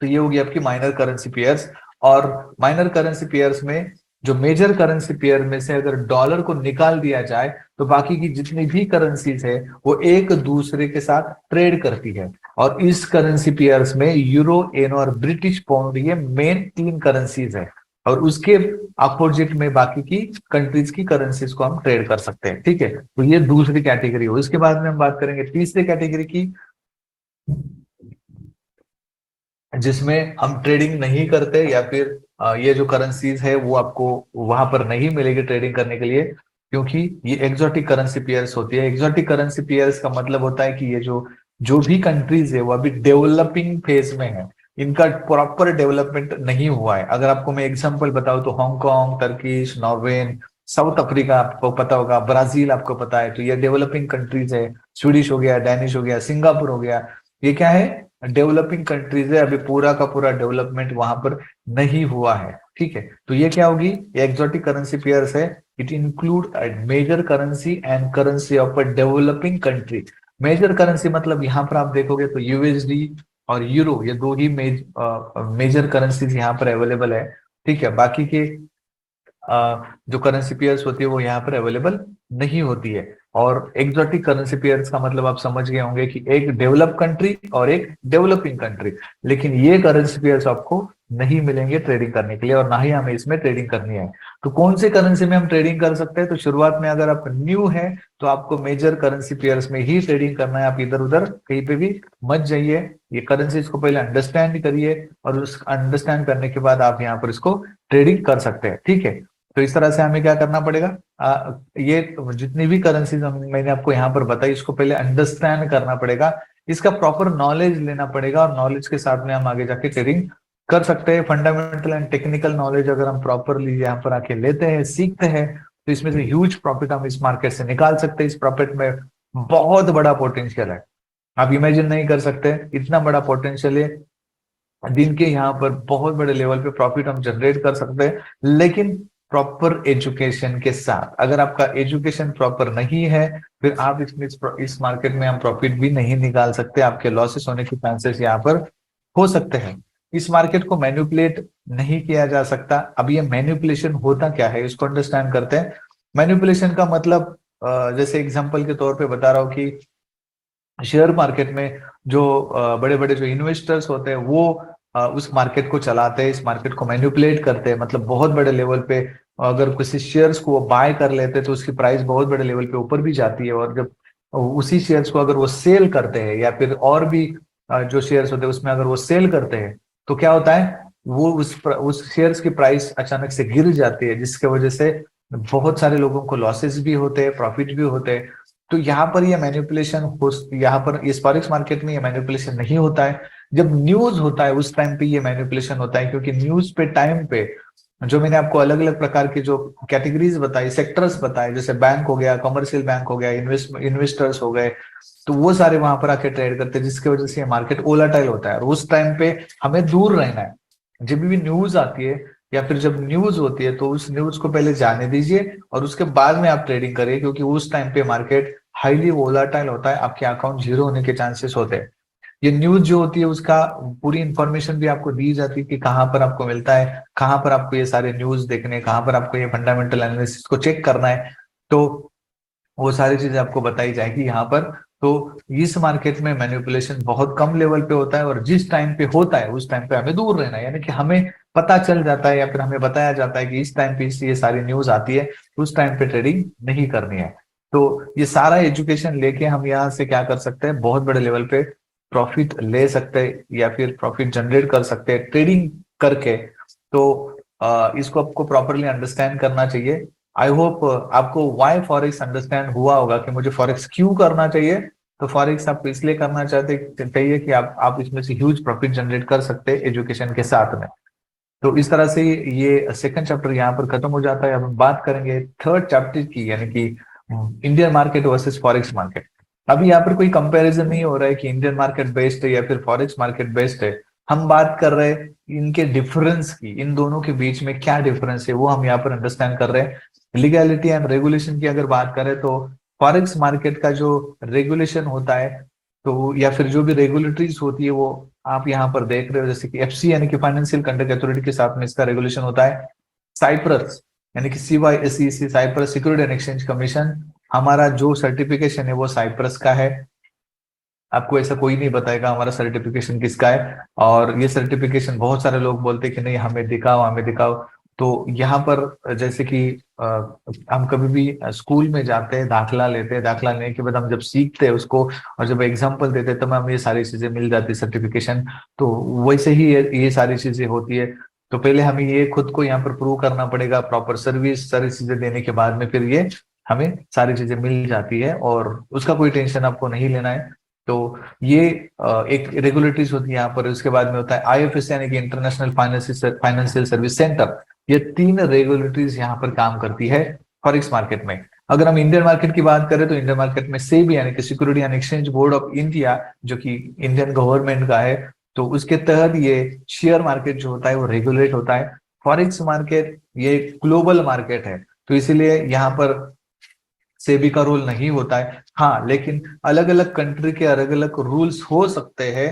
तो ये होगी आपकी माइनर करेंसी पेयर्स। और माइनर करेंसी पेयर्स में जो मेजर करेंसी पेयर में से अगर डॉलर को निकाल दिया जाए तो बाकी की जितनी भी करेंसीज है वो एक दूसरे के साथ ट्रेड करती है। और इस करेंसी पेयर्स में यूरो, येन और ब्रिटिश पाउंड, ये मेन 3 करेंसीज है। और उसके अपोजिट में बाकी की कंट्रीज की करेंसीज को हम ट्रेड कर सकते हैं। ठीक है। तो ये दूसरी कैटेगरी हो। इसके बाद में हम बात करेंगे तीसरी कैटेगरी की, जिसमें हम ट्रेडिंग नहीं करते, या फिर ये जो करेंसीज है वो आपको वहां पर नहीं मिलेगी ट्रेडिंग करने के लिए, क्योंकि ये एक्सोटिक करेंसी पेयर्स होती है। एक्सोटिक करेंसी पेयर्स का मतलब होता है कि ये जो जो भी कंट्रीज है वो अभी डेवलपिंग फेज में है, इनका प्रॉपर डेवलपमेंट नहीं हुआ है। अगर आपको मैं एग्जांपल बताऊं तो Hong Kong, Turkish, Norway, south Africa आपको पता होगा, ब्राजील आपको पता है, तो ये डेवलपिंग कंट्रीज है। स्वीडिश हो गया, डैनिश हो गया, सिंगापुर हो गया, ये क्या है? डेवलपिंग कंट्रीज है। अभी पूरा का पूरा डेवलपमेंट वहां पर नहीं हुआ है। ठीक है। तो ये क्या होगी? ये एक्सोटिक करेंसी पेयर्स है। It include major currency and currency of a developing country. Major currency मतलब यहाँ पर आप देखोगे तो यूएसडी और यूरो, ये दो ही मेजर करेंसीज यहाँ पर अवेलेबल है। ठीक है। बाकी के जो करेंसी पेयर्स होती है वो यहाँ पर अवेलेबल नहीं होती है। और एक्सोटिक करेंसी पेयर्स का मतलब आप समझ गए होंगे कि एक डेवलप कंट्री और एक डेवलपिंग कंट्री। लेकिन ये करेंसी पेयर्स आपको नहीं मिलेंगे ट्रेडिंग करने के लिए, और ना ही हमें इसमें ट्रेडिंग करनी है। तो कौन से करेंसी में हम ट्रेडिंग कर सकते हैं? तो शुरुआत में अगर आप न्यू है तो आपको मेजर करेंसी पेयर्स में ही ट्रेडिंग करना है। आप इधर उधर कहीं पे भी मत जाइए, ये करेंसीज को पहले अंडरस्टैंड करिए, और उस अंडरस्टैंड करने के बाद आप यहाँ पर इसको ट्रेडिंग कर सकते हैं। ठीक है। तो इस तरह से हमें क्या करना पड़ेगा? ये जितनी भी करेंसीज मैंने आपको यहाँ पर बताई, इसको पहले अंडरस्टैंड करना पड़ेगा, इसका प्रॉपर नॉलेज लेना पड़ेगा, और नॉलेज के साथ में हम आगे जाके ट्रेडिंग कर सकते हैं। फंडामेंटल एंड टेक्निकल नॉलेज अगर हम प्रॉपरली यहाँ पर आके लेते हैं, सीखते हैं, तो इसमें से ह्यूज प्रॉफिट हम इस मार्केट से निकाल सकते हैं। इस प्रॉफिट में बहुत बड़ा पोटेंशियल है, आप इमेजिन नहीं कर सकते, इतना बड़ा पोटेंशियल है। दिन के यहाँ पर बहुत बड़े लेवल पे प्रॉफिट हम जनरेट कर सकते हैं, लेकिन प्रॉपर एजुकेशन के साथ। अगर आपका एजुकेशन प्रॉपर नहीं है, फिर आप इस मार्केट में हम प्रॉफिट भी नहीं निकाल सकते, आपके लॉसेस होने के चांसेस यहाँ पर हो सकते हैं। इस मार्केट को मैनिपुलेट नहीं किया जा सकता। अब ये मैनिपुलेशन होता क्या है, इसको अंडरस्टैंड करते हैं। मैनिपुलेशन का मतलब जैसे एग्जांपल के तौर पे बता रहा हूँ कि शेयर मार्केट में जो बड़े बड़े जो इन्वेस्टर्स होते हैं वो उस मार्केट को चलाते हैं, इस मार्केट को मैनिपुलेट करते हैं। मतलब बहुत बड़े लेवल पे अगर किसी शेयर्स को वो बाय कर लेते हैं तो उसकी प्राइस बहुत बड़े लेवल पे ऊपर भी जाती है, और जब उसी शेयर्स को अगर वो सेल करते हैं या फिर और भी जो शेयर्स होते हैं उसमें अगर वो सेल करते हैं, तो क्या होता है, वो उस शेयर्स की प्राइस अचानक से गिर जाती है, जिसके वजह से बहुत सारे लोगों को लॉसेस भी होते हैं, प्रॉफिट भी होते हैं। तो यहाँ पर ये मैनिपुलेशन हो, यहाँ पर इस फॉरेक्स मार्केट में ये मैनिपुलेशन नहीं होता है। जब न्यूज होता है उस टाइम पे ये मैनिपुलेशन होता है, क्योंकि न्यूज पे टाइम पे जो मैंने आपको अलग अलग प्रकार की जो कैटेगरीज बताई, सेक्टर्स बताए, जैसे बैंक हो गया, कमर्शियल बैंक हो गया, इन्वेस्टर्स हो गए, तो वो सारे वहां पर आके ट्रेड करते हैं, जिसकी वजह से मार्केट ओलाटाइल होता है। और उस टाइम पे हमें दूर रहना है। जब भी न्यूज आती है या फिर जब न्यूज होती है, तो उस न्यूज को पहले जाने दीजिए और उसके बाद में आप ट्रेडिंग करिए, क्योंकि उस टाइम पे मार्केट हाईली वोलाटाइल होता है, आपके अकाउंट जीरो होने के चांसेस होते हैं। ये न्यूज जो होती है उसका पूरी इंफॉर्मेशन भी आपको दी जाती है कि कहाँ पर आपको मिलता है, कहाँ पर आपको ये सारे न्यूज देखने हैं, कहाँ पर आपको ये फंडामेंटल एनालिसिस को चेक करना है। तो वो सारी चीजें आपको बताई जाएगी यहाँ पर। तो इस मार्केट में मैनिपुलेशन बहुत कम लेवल पे होता है, और जिस टाइम पे होता है उस टाइम पे हमें दूर रहना है, यानी कि हमें पता चल जाता है या फिर हमें बताया जाता है कि इस टाइम पे ये सारी न्यूज आती है, उस टाइम पे ट्रेडिंग नहीं करनी है। तो ये सारा एजुकेशन लेके हम यहाँ से क्या कर सकते हैं, बहुत बड़े लेवल पे प्रॉफिट ले सकते हैं या फिर प्रॉफिट जनरेट कर सकते हैं ट्रेडिंग करके। तो इसको आपको प्रॉपरली अंडरस्टैंड करना चाहिए। आई होप आपको वाई फॉरेक्स अंडरस्टैंड हुआ होगा कि मुझे फॉरेक्स क्यों करना चाहिए। तो फॉरेक्स आपको इसलिए करना चाहिए कि आप इसमें से ह्यूज प्रॉफिट जनरेट कर सकते हैं एजुकेशन के साथ में। तो इस तरह से ये सेकंड चैप्टर यहाँ पर खत्म हो जाता है। अब हम बात करेंगे थर्ड चैप्टर की, यानी कि Indian market versus forex market. अभी यहाँ पर कोई कंपैरिजन नहीं हो रहा है कि इंडियन मार्केट बेस्ड है या फिर फॉरेक्स मार्केट बेस्ड है। हम बात कर रहे हैं इनके डिफरेंस की, इन दोनों के बीच में क्या डिफरेंस है वो हम यहाँ पर अंडरस्टैंड कर रहे हैं। लीगैलिटी एंड रेगुलेशन की अगर बात करें तो फॉरेक्स मार्केट का जो रेगुलेशन होता है, तो या फिर जो भी रेगुलेटरीज होती है, वो आप यहाँ पर देख रहे हो, जैसे कि एफसी यानी कि फाइनेंशियल कंडक्ट अथॉरिटी के साथ में इसका रेगुलेशन होता है। साइप्रस यानी कि CYSEC, Cyprus security and exchange commission, हमारा जो सर्टिफिकेशन है वो साइप्रस का है। आपको ऐसा कोई नहीं बताएगा हमारा सर्टिफिकेशन किसका है। और ये सर्टिफिकेशन बहुत सारे लोग बोलते हैं कि नहीं हमें दिखाओ, हमें दिखाओ। तो यहाँ पर जैसे कि हम कभी भी स्कूल में जाते हैं, दाखला लेते हैं, दाखला लेने के बाद हम जब सीखते हैं उसको और जब एग्जाम्पल देते हैं, तो हमें ये सारी चीजें मिल जाती है सर्टिफिकेशन। तो वैसे ही ये सारी चीजें होती है। तो पहले हमें ये खुद को यहाँ पर प्रूव करना पड़ेगा, प्रॉपर सर्विस सारी चीजें देने के बाद में फिर ये हमें सारी चीजें मिल जाती है, और उसका कोई टेंशन आपको नहीं लेना है। तो ये एक रेगुलेटरीज होती है यहाँ पर। उसके बाद में होता है IFSC यानी कि इंटरनेशनल फाइनेंशियल सर्विस सेंटर। ये 3 रेगुलेटरीज यहाँ पर काम करती है फॉरेक्स मार्केट में। अगर हम इंडियन मार्केट की बात करें तो इंडियन मार्केट में सेबी यानी कि security and exchange board of India, जो कि इंडियन गवर्नमेंट का है, तो उसके तहत ये शेयर मार्केट जो होता है वो रेगुलेट होता है। फॉरेक्स मार्केट ये ग्लोबल मार्केट है, तो इसीलिए यहाँ पर सेबी का रोल नहीं होता है। हाँ, लेकिन अलग अलग कंट्री के अलग अलग रूल्स हो सकते हैं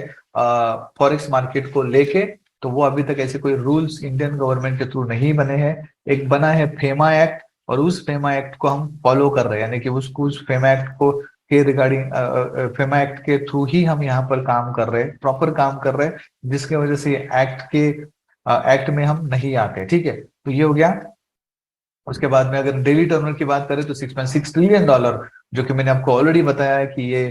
फॉरेक्स मार्केट को लेके। तो वो अभी तक ऐसे कोई रूल्स इंडियन गवर्नमेंट के थ्रू नहीं बने हैं। एक बना है फेमा एक्ट, और उस फेमा एक्ट को हम फॉलो कर रहे हैं, यानी कि उस फेमा एक्ट को के रिगार्डिंग फेमा एक्ट के थ्रू ही हम यहाँ पर काम कर रहे हैं, प्रॉपर काम कर रहे हैं, जिसकी वजह से एक्ट में हम नहीं आते। ठीक है, तो ये हो गया। उसके बाद में अगर डेली टर्नओवर की बात करें तो $6.6 ट्रिलियन, जो कि मैंने आपको ऑलरेडी बताया है कि ये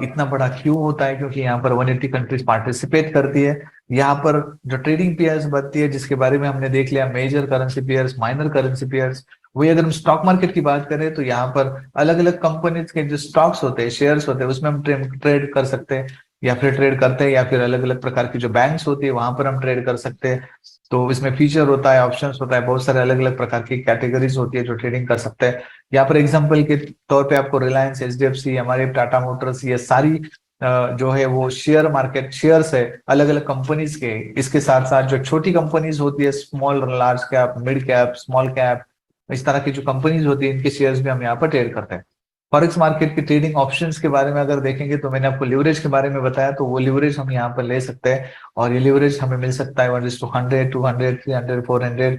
इतना बड़ा क्यों होता है, क्योंकि यहाँ पर 180 कंट्रीज पार्टिसिपेट करती है। यहाँ पर जो ट्रेडिंग पेयर्स बनती है, जिसके बारे में हमने देख लिया, major currency pairs, minor currency pairs. वही अगर हम स्टॉक मार्केट की बात करें तो यहाँ पर अलग अलग कंपनीज के जो स्टॉक्स होते हैं, शेयर्स होते हैं, उसमें हम ट्रेड कर सकते हैं या फिर ट्रेड करते हैं, या फिर अलग अलग प्रकार की जो बैंक्स होती है वहां पर हम ट्रेड कर सकते हैं। तो इसमें फीचर होता है, ऑप्शंस होता है, बहुत सारे अलग अलग प्रकार की कैटेगरीज होती है जो ट्रेडिंग कर सकते हैं। यहाँ पर एग्जांपल के तौर पे आपको रिलायंस, HDFC, हमारे टाटा मोटर्स, ये सारी जो है वो शेयर मार्केट शेयर्स है अलग अलग कंपनीज के। इसके साथ साथ जो छोटी कंपनीज होती है, small, large cap, mid cap, small cap, इस तरह की जो कंपनीज होती है, इनके शेयर्स भी हम यहाँ पर ट्रेड करते हैं। फॉरेक्स मार्केट की ट्रेडिंग ऑप्शंस के बारे में अगर देखेंगे तो मैंने आपको लिवरेज के बारे में बताया, तो वो लिवरेज हम यहाँ पर ले सकते हैं। और ये लिवरेज हमें मिल सकता है 1:100, 200, 300, 400,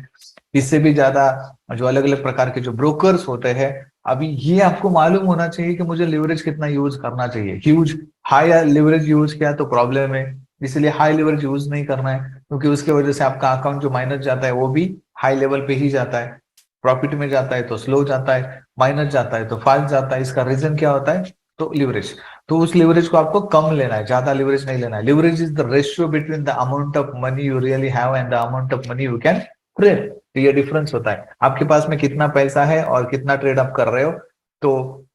इससे भी ज्यादा। जो अलग अलग प्रकार के जो ब्रोकर्स होते हैं, अभी ये आपको मालूम होना चाहिए कि मुझे लिवरेज कितना यूज करना चाहिए। ह्यूज हाई लिवरेज यूज किया तो प्रॉब्लम है, इसलिए हाई लिवरेज यूज नहीं करना है, क्योंकि उसके वजह से आपका अकाउंट जो माइनस जाता है वो भी हाई लेवल पे ही जाता है। प्रॉफिट में जाता है तो स्लो जाता है, माइनस जाता है तो फास्ट जाता है। इसका रीजन क्या होता है, तो लिवरेज, तो उस लिवरेज को आपको कम लेना है, ज्यादा लिवरेज नहीं लेना है। Leverage is the ratio between the amount of money you really have and the amount of money you can trade. तो ये डिफरेंस होता है, आपके पास में कितना पैसा है और कितना ट्रेड आप कर रहे हो। तो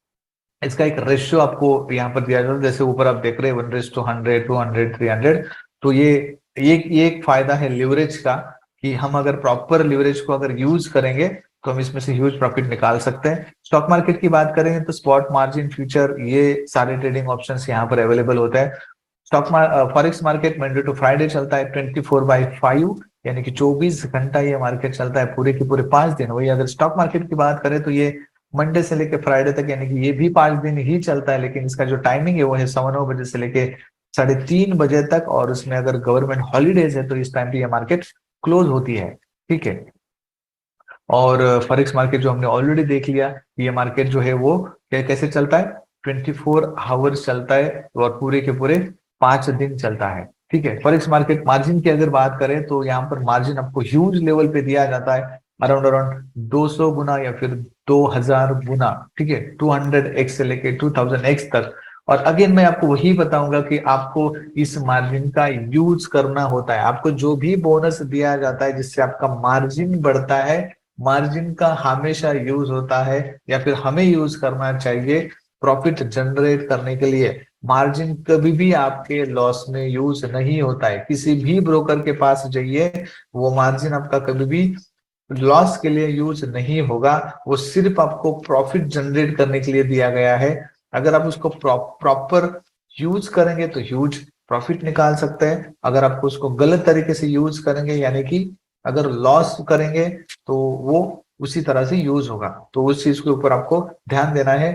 इसका एक रेशियो आपको यहाँ पर दिया जाता है, जैसे ऊपर आप देख रहे हैं 1:100, 200, 300। तो ये एक फायदा है लिवरेज का, कि हम अगर प्रॉपर लिवरेज को अगर यूज करेंगे तो हम इसमें से ह्यूज प्रॉफिट निकाल सकते हैं। स्टॉक मार्केट की बात करेंगे तो स्पॉट, मार्जिन, फ्यूचर, ये सारे ट्रेडिंग ऑप्शंस यहाँ पर अवेलेबल होता है। Forex market Monday to Friday चलता है 24/5, यानी कि 24 घंटा ये मार्केट चलता है, पूरे के पूरे 5 दिन। वही अगर स्टॉक मार्केट की बात करें तो ये मंडे से लेकर फ्राइडे तक, यानी कि ये भी 5 दिन ही चलता है, लेकिन इसका जो टाइमिंग है वो है 9:15 से लेके 3:30 बजे तक। और उसमें अगर गवर्नमेंट हॉलीडेज है तो इस टाइम पे ये मार्केट क्लोज होती है। ठीक है। और फॉरेक्स मार्केट जो हमने ऑलरेडी देख लिया, ये मार्केट जो है वो कैसे चलता है, 24 आवर्स चलता है और पूरे के पूरे 5 दिन चलता है। ठीक है। फॉरेक्स मार्केट मार्जिन की अगर बात करें तो यहाँ पर मार्जिन आपको ह्यूज लेवल पे दिया जाता है, अराउंड अराउंड 200 गुना या फिर 2000 गुना। ठीक है। 200x से लेके 2000x तक। और अगेन मैं आपको वही बताऊंगा कि आपको इस मार्जिन का यूज करना होता है। आपको जो भी बोनस दिया जाता है जिससे आपका मार्जिन बढ़ता है, मार्जिन का हमेशा यूज होता है, या फिर हमें यूज करना चाहिए प्रॉफिट जनरेट करने के लिए। मार्जिन कभी भी आपके लॉस में यूज नहीं होता है। किसी भी ब्रोकर के पास जाइए, वो मार्जिन आपका कभी भी लॉस के लिए यूज नहीं होगा, वो सिर्फ आपको प्रॉफिट जनरेट करने के लिए दिया गया है। अगर आप उसको प्रॉपर यूज करेंगे तो ह्यूज प्रॉफिट निकाल सकते हैं। अगर आपको उसको गलत तरीके से यूज करेंगे, यानी कि अगर लॉस करेंगे, तो वो उसी तरह से यूज होगा। तो उस चीज के ऊपर आपको ध्यान देना है।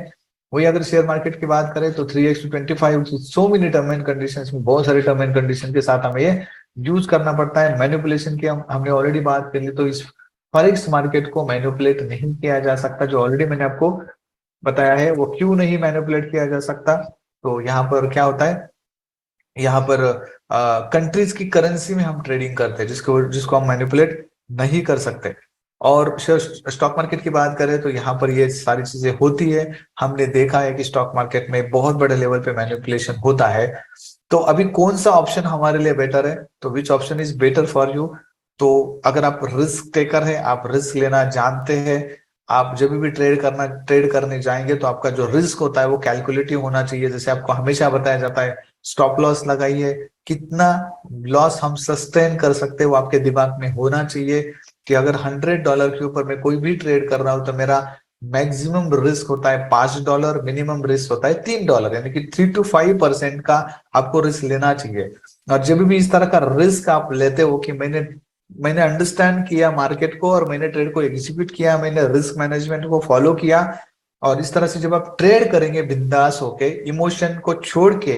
वही अगर शेयर मार्केट की बात करें तो 3x to 25, so many term and condition में, बहुत सारे टर्म एंड कंडीशन के साथ हमें ये यूज करना पड़ता है। मैनिपुलेशन की हमने ऑलरेडी बात कर ली, तो इस फॉरेक्स मार्केट को मैनिपुलेट नहीं किया जा सकता, जो ऑलरेडी मैंने आपको बताया है। वो क्यों नहीं मैनिपुलेट किया जा सकता, तो यहाँ पर क्या होता है, यहाँ पर कंट्रीज की करेंसी में हम ट्रेडिंग करते हैं, जिसको जिसको हम मैनिपुलेट नहीं कर सकते। और स्टॉक मार्केट की बात करें तो यहाँ पर ये सारी चीजें होती है। हमने देखा है कि स्टॉक मार्केट में बहुत बड़े लेवल पे मैनिपुलेशन होता है। तो अभी कौन सा ऑप्शन हमारे लिए बेटर है, तो which option is better for you. तो अगर आप रिस्क टेकर है, आप रिस्क लेना जानते हैं, आप जब भी ट्रेड करने जाएंगे तो आपका जो रिस्क होता है वो कैलकुलेटिव होना चाहिए। जैसे आपको हमेशा बताया जाता है, स्टॉप लॉस लगाइए, कितना लॉस हम सस्टेन कर सकते हैं वो आपके दिमाग में होना चाहिए। कि अगर $100 के ऊपर मैं कोई भी ट्रेड कर रहा हूं तो मेरा मैक्सिमम रिस्क होता है $5, मिनिमम रिस्क होता है $3, यानी कि 3 to 5% का आपको रिस्क लेना चाहिए। और जब भी इस तरह का रिस्क आप लेते हो कि मैंने अंडरस्टैंड किया मार्केट को और मैंने ट्रेड को एग्जीक्यूट किया, मैंने रिस्क मैनेजमेंट को फॉलो किया, और इस तरह से जब आप ट्रेड करेंगे बिंदास होके, इमोशन को छोड़ के,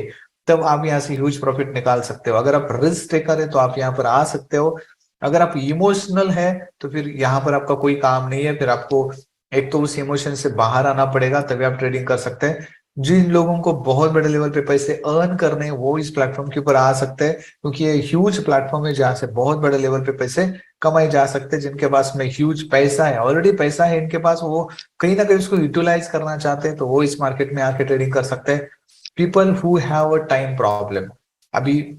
तब आप यहाँ से ह्यूज प्रॉफिट निकाल सकते हो। अगर आप रिस्क टेकर है तो आप यहाँ पर आ सकते हो। अगर आप इमोशनल है तो फिर यहाँ पर आपका कोई काम नहीं है, फिर आपको एक तो उस इमोशन से बाहर आना पड़ेगा, तभी आप ट्रेडिंग कर सकते हैं। जिन लोगों को बहुत बड़े लेवल पे पैसे अर्न करने हैं वो इस प्लेटफॉर्म के ऊपर आ सकते हैं, क्योंकि ये ह्यूज प्लेटफॉर्म है जहाँ से बहुत बड़े लेवल पे पैसे कमाए जा सकते हैं। जिनके पास में ह्यूज पैसा है, ऑलरेडी पैसा है इनके पास, वो कहीं ना कहीं उसको यूटिलाइज करना चाहते हैं, तो वो इस मार्केट में आके ट्रेडिंग कर सकते हैं। People who have a time problem, अभी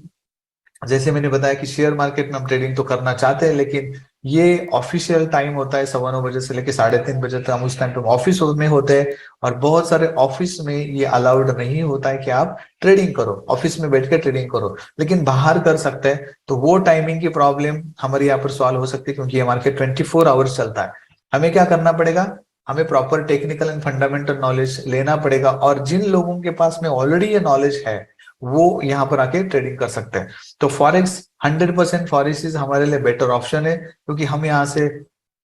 जैसे मैंने बताया कि शेयर मार्केट में हम ट्रेडिंग तो करना चाहते हैं, लेकिन ये ऑफिशियल टाइम होता है 9:15 से लेकर 3:30 बजे तक। हम उस टाइम पे ऑफिस में होते हैं, और बहुत सारे ऑफिस में ये अलाउड नहीं होता है कि आप ट्रेडिंग करो, ऑफिस में बैठ के ट्रेडिंग करो, लेकिन बाहर कर सकते हैं। तो वो टाइमिंग की प्रॉब्लम हमारी यहाँ पर सॉल्व हो सकती है, क्योंकि ये मार्केट 24 आवर्स चलता है। हमें क्या करना पड़ेगा, हमें proper technical and fundamental knowledge लेना पड़ेगा, और जिन लोगों के पास में ऑलरेडी ये नॉलेज है वो यहाँ पर आके ट्रेडिंग कर सकते हैं। तो फॉरेक्स 100% फॉरेक्स हमारे लिए बेटर ऑप्शन है, क्योंकि हम यहाँ से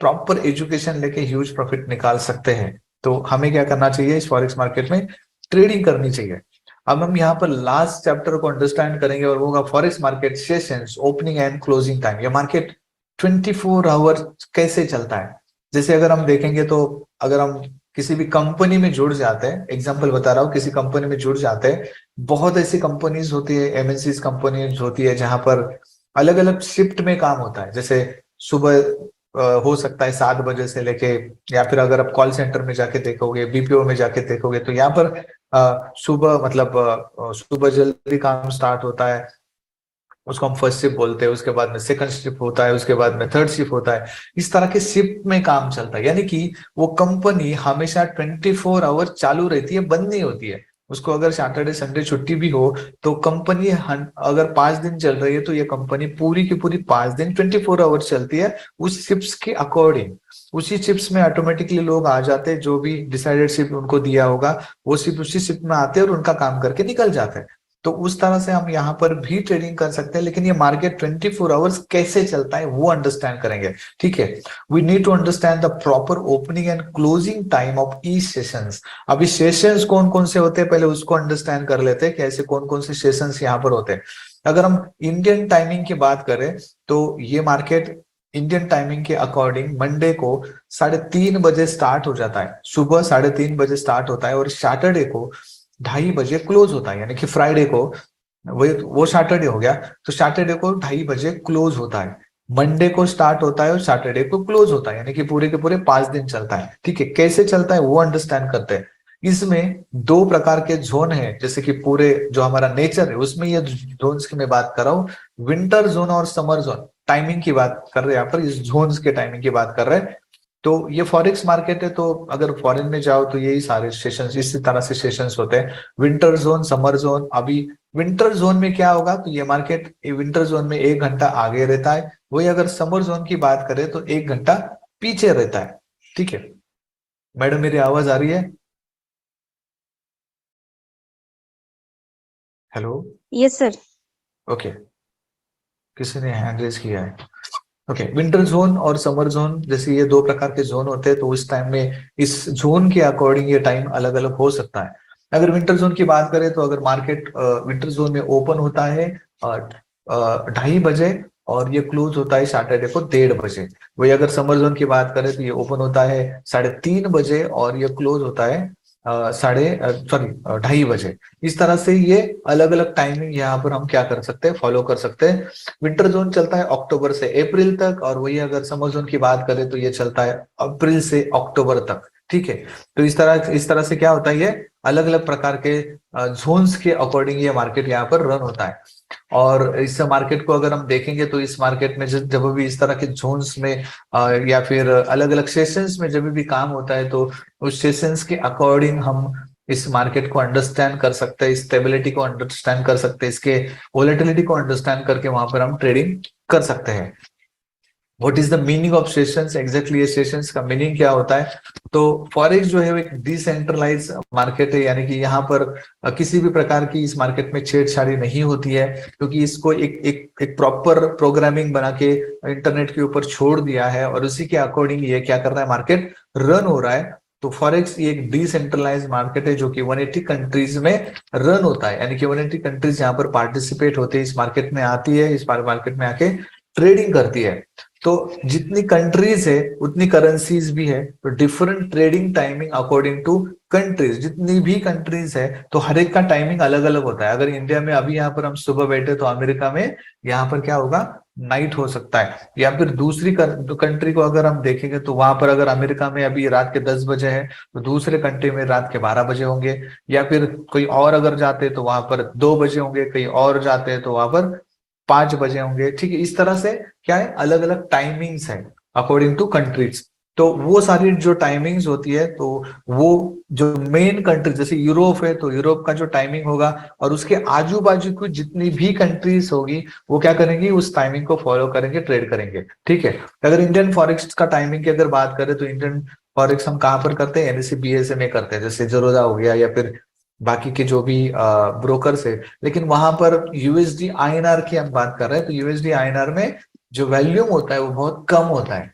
प्रॉपर एजुकेशन लेके ह्यूज प्रॉफिट निकाल सकते हैं। तो हमें क्या करना चाहिए, इस फॉरेक्स मार्केट में ट्रेडिंग करनी चाहिए। अब हम यहाँ पर लास्ट चैप्टर को अंडरस्टैंड करेंगे, और वो होगा forex market sessions, opening and closing time. ये मार्केट 24 आवर कैसे चलता है। जैसे अगर हम देखेंगे तो अगर हम किसी भी कंपनी में जुड़ जाते हैं, एग्जांपल बता रहा हूँ, किसी कंपनी में जुड़ जाते हैं, बहुत ऐसी कंपनीज होती है, एमएनसीज कंपनीज होती है, जहां पर अलग अलग शिफ्ट में काम होता है। जैसे सुबह हो सकता है 7 बजे से लेके, या फिर अगर आप कॉल सेंटर में जाके देखोगे, बीपीओ में जाके देखोगे, तो यहाँ पर सुबह मतलब सुबह जल्दी काम स्टार्ट होता है, उसको हम फर्स्ट शिफ्ट बोलते हैं, उसके बाद में सेकंड शिफ्ट होता है, उसके बाद में थर्ड शिफ्ट होता है। इस तरह के शिफ्ट में काम चलता है, यानी कि वो कंपनी हमेशा 24 आवर चालू रहती है, बंद नहीं होती है। उसको अगर सैटरडे संडे छुट्टी भी हो तो कंपनी अगर 5 दिन चल रही है तो ये कंपनी पूरी की पूरी 5 दिन 24 आवर चलती है, उस शिफ्ट्स के अकॉर्डिंग। उसी शिफ्ट्स में ऑटोमेटिकली लोग आ जाते हैं, जो भी डिसाइडेड शिफ्ट उनको दिया होगा वो शिफ्ट उसी शिफ्ट में आते हैं और उनका काम करके निकल जाते हैं। तो उस तरह से हम यहाँ पर भी ट्रेडिंग कर सकते हैं, लेकिन ये मार्केट 24 आवर्स कैसे चलता है वो अंडरस्टैंड करेंगे। ठीक है, we need to understand the proper opening and closing time of each sessions. अभी सेशंस कौन कौन से होते हैं पहले उसको अंडरस्टैंड कर लेते हैं, कैसे कौन कौन से सेशंस यहाँ पर होते हैं। अगर हम इंडियन टाइमिंग की बात करें तो ये मार्केट इंडियन टाइमिंग के अकॉर्डिंग मंडे को 3:30 बजे स्टार्ट हो जाता है, सुबह 3:30 बजे स्टार्ट होता है, और सैटरडे को 2:30 बजे क्लोज होता है, यानी कि फ्राइडे को, वो सैटरडे हो गया, तो सैटरडे को 2:30 बजे क्लोज होता है। मंडे को स्टार्ट होता है और सैटरडे को क्लोज होता है, यानी कि पूरे के पूरे 5 दिन चलता है। ठीक है, कैसे चलता है वो अंडरस्टैंड करते हैं। इसमें 2 प्रकार के जोन है, जैसे कि पूरे जो हमारा नेचर है उसमें ये जोन्स की मैं बात कर रहा हूँ, विंटर जोन और समर जोन। टाइमिंग की बात कर रहे हैं यहाँ पर, इस जोन्स के टाइमिंग की बात कर रहे हैं। तो ये फॉरेक्स मार्केट है, तो अगर फॉरेन में जाओ तो यही सारे सेशंस, इसी तरह से सेशंस होते हैं, विंटर जोन, समर जोन। अभी विंटर जोन में क्या होगा, तो ये मार्केट विंटर जोन में 1 घंटा आगे रहता है, वही अगर समर जोन की बात करें तो 1 घंटा पीछे रहता है। ठीक है मैडम, मेरी आवाज आ रही है? हेलो? Yes sir. ओके, किसी ने हैंड रेज किया है। ओके, विंटर जोन और समर जोन जैसे ये 2 प्रकार के जोन होते हैं, तो इस टाइम में इस जोन के अकॉर्डिंग ये टाइम अलग अलग हो सकता है। अगर विंटर जोन की बात करें तो अगर मार्केट विंटर जोन में ओपन होता है 2:30 बजे, और ये क्लोज होता है सैटरडे को 1:30 बजे। वही अगर समर जोन की बात करें तो ये ओपन होता है 3:30 बजे और ये क्लोज होता है साढ़े सॉरी 2:30 बजे। इस तरह से ये अलग अलग टाइमिंग यहाँ पर हम क्या कर सकते हैं, फॉलो कर सकते हैं। विंटर जोन चलता है अक्टूबर से अप्रैल तक, और वही अगर समर जोन की बात करें तो ये चलता है अप्रैल से अक्टूबर तक। ठीक है, तो इस तरह से क्या होता है, ये अलग अलग प्रकार के जोन्स के अकॉर्डिंग ये मार्केट यहाँ पर रन होता है। और इस मार्केट को अगर हम देखेंगे तो इस मार्केट में जब जब भी इस तरह के जोन्स में या फिर अलग अलग सेशंस में जब भी काम होता है, तो उस सेशंस के अकॉर्डिंग हम इस मार्केट को अंडरस्टैंड कर सकते हैं, स्टेबिलिटी को अंडरस्टैंड कर सकते हैं, इसके वोलेटिलिटी को अंडरस्टैंड करके वहां पर हम ट्रेडिंग कर सकते हैं। What is the meaning of sessions, exactly ये सेशंस का मीनिंग क्या होता है? तो फॉरेक्स जो है वो एक डिसेंट्रलाइज मार्केट है, यानी कि यहाँ पर किसी भी प्रकार की इस मार्केट में छेड़छाड़ी नहीं होती है, क्योंकि इसको एक एक एक प्रॉपर प्रोग्रामिंग बना के इंटरनेट के ऊपर छोड़ दिया है, और उसी के अकॉर्डिंग ये क्या कर रहा है, मार्केट रन हो रहा है। तो फॉरेक्स ये एक डिसेंट्रलाइज मार्केट है जो कि 180 कंट्रीज में रन होता है, यानी कि 180 कंट्रीज यहाँ पर पार्टिसिपेट होते हैं, इस मार्केट में आती है, इस मार्केट में आके ट्रेडिंग करती है। तो जितनी कंट्रीज है उतनी करेंसीज भी है, तो different trading timing according to countries. जितनी भी कंट्रीज है तो हर एक का टाइमिंग अलग अलग होता है। अगर इंडिया में अभी यहाँ पर हम सुबह बैठे तो अमेरिका में यहाँ पर क्या होगा, नाइट हो सकता है। या फिर दूसरी कंट्री को अगर हम देखेंगे तो वहां पर अगर अमेरिका में अभी रात के 10 बजे है तो दूसरे कंट्री में रात के 12 बजे होंगे। या फिर कोई और अगर जाते तो वहां पर 2 बजे होंगे, कहीं और जाते हैं तो वहां पर 5 बजे होंगे। ठीक है, इस तरह से क्या है, अलग अलग टाइमिंग्स है अकॉर्डिंग टू कंट्रीज। तो वो सारी जो टाइमिंग्स होती है, तो वो जो मेन कंट्री जैसे यूरोप है तो यूरोप का जो टाइमिंग होगा, और उसके आजू बाजू की जितनी भी कंट्रीज होगी वो क्या करेंगी, उस टाइमिंग को फॉलो करेंगे, ट्रेड करेंगे। ठीक है, अगर इंडियन फॉरेक्स का टाइमिंग की अगर बात करें तो इंडियन फॉरेक्स हम कहाँ पर करते हैं, एनएससी बीएसए में करते हैं, जैसे जरोदा हो गया या फिर बाकी के जो भी ब्रोकर्स है। लेकिन वहां पर यूएसडी आईएनआर की हम बात कर रहे हैं, तो यूएसडी आईएनआर में जो वैल्यूम होता है वो बहुत कम होता है,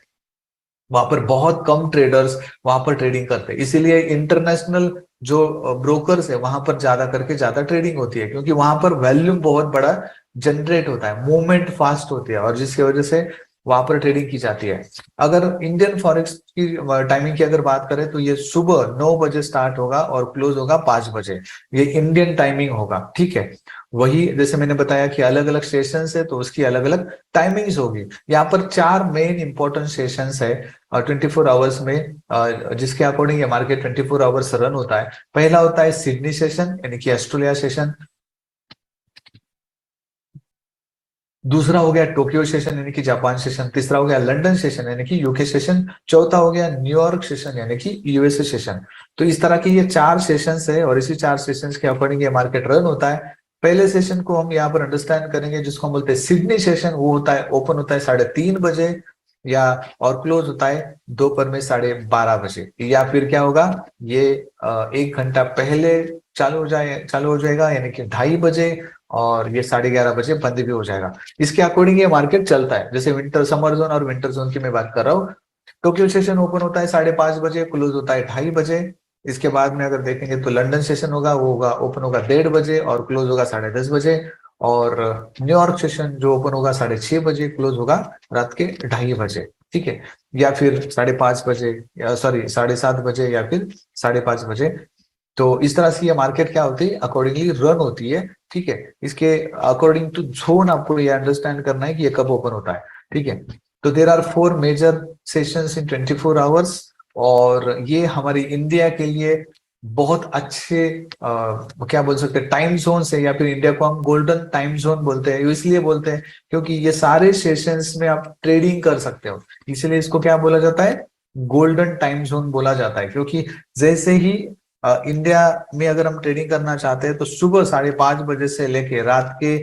वहां पर बहुत कम ट्रेडर्स वहां पर ट्रेडिंग करते हैं। इसीलिए इंटरनेशनल जो ब्रोकर्स है वहां पर ज्यादा करके ज्यादा ट्रेडिंग होती है, क्योंकि वहां पर वैल्यूम बहुत बड़ा जनरेट होता है, मूवमेंट फास्ट होती है, और जिसकी वजह से वहां पर ट्रेडिंग की जाती है। अगर इंडियन फॉरेक्स की टाइमिंग की अगर बात करें तो ये सुबह 9 बजे स्टार्ट होगा और क्लोज होगा 5 बजे। ये इंडियन टाइमिंग होगा, ठीक है। वही जैसे मैंने बताया कि अलग अलग सेशन है तो उसकी अलग अलग टाइमिंग्स होगी। यहाँ पर 4 मेन इंपॉर्टेंट सेशंस है 24 आवर्स में, जिसके अकॉर्डिंग ये मार्केट 24 आवर्स रन होता है। पहला होता है सिडनी सेशन यानी कि ऑस्ट्रेलिया सेशन। दूसरा हो गया टोक्यो सेशन यानी कि जापान सेशन। तीसरा हो गया लंदन सेशन यानी कि यूके सेशन। चौथा हो गया न्यूयॉर्क सेशन यानी कि यूएसए सेशन। तो इस तरह के ये 4 सेशंस है और इसी 4 सेशंस के अकॉर्डिंग ये मार्केट रन होता है। पहले सेशन को हम यहाँ पर अंडरस्टैंड करेंगे जिसको हम बोलते हैं सिडनी सेशन। वो होता है, ओपन होता है 3:30 बजे या और क्लोज होता है दोपहर में 12:30 बजे। या फिर क्या होगा, ये 1 घंटा पहले चालू हो जाएगा यानी कि 2:30 बजे, और ये 11:30 बजे बंद भी हो जाएगा। इसके अकॉर्डिंग ये मार्केट चलता है। जैसे विंटर समर जोन और विंटर जोन की मैं बात कर रहा हूँ। टोक्यो सेशन ओपन होता है 5:30 बजे, क्लोज होता है 2:30 बजे। इसके बाद में अगर देखेंगे तो लंदन सेशन होगा, वो होगा ओपन होगा 1:30 बजे और क्लोज होगा 10:30 बजे। और न्यूयॉर्क सेशन जो ओपन होगा 6:30 बजे, क्लोज होगा रात के 2:30 बजे, ठीक है। या फिर 5:30 बजे, या सॉरी 7:30 बजे, या फिर 5:30 बजे। तो इस तरह से ये मार्केट क्या होती है, अकॉर्डिंगली रन होती है, ठीक है। इसके अकॉर्डिंग टू जोन आपको ये अंडरस्टैंड करना है कि ये कब ओपन होता है, ठीक है। तो there are 4 major sessions in 24 hours. और ये हमारी इंडिया के लिए बहुत अच्छे क्या बोल सकते हैं टाइम जोन है, या फिर इंडिया को हम गोल्डन टाइम जोन बोलते हैं। इसलिए बोलते हैं क्योंकि ये सारे सेशंस में आप ट्रेडिंग कर सकते हो, इसलिए इसको क्या बोला जाता है, गोल्डन टाइम जोन बोला जाता है। क्योंकि जैसे ही इंडिया में अगर हम ट्रेडिंग करना चाहते हैं तो सुबह 5:30 बजे से लेके रात के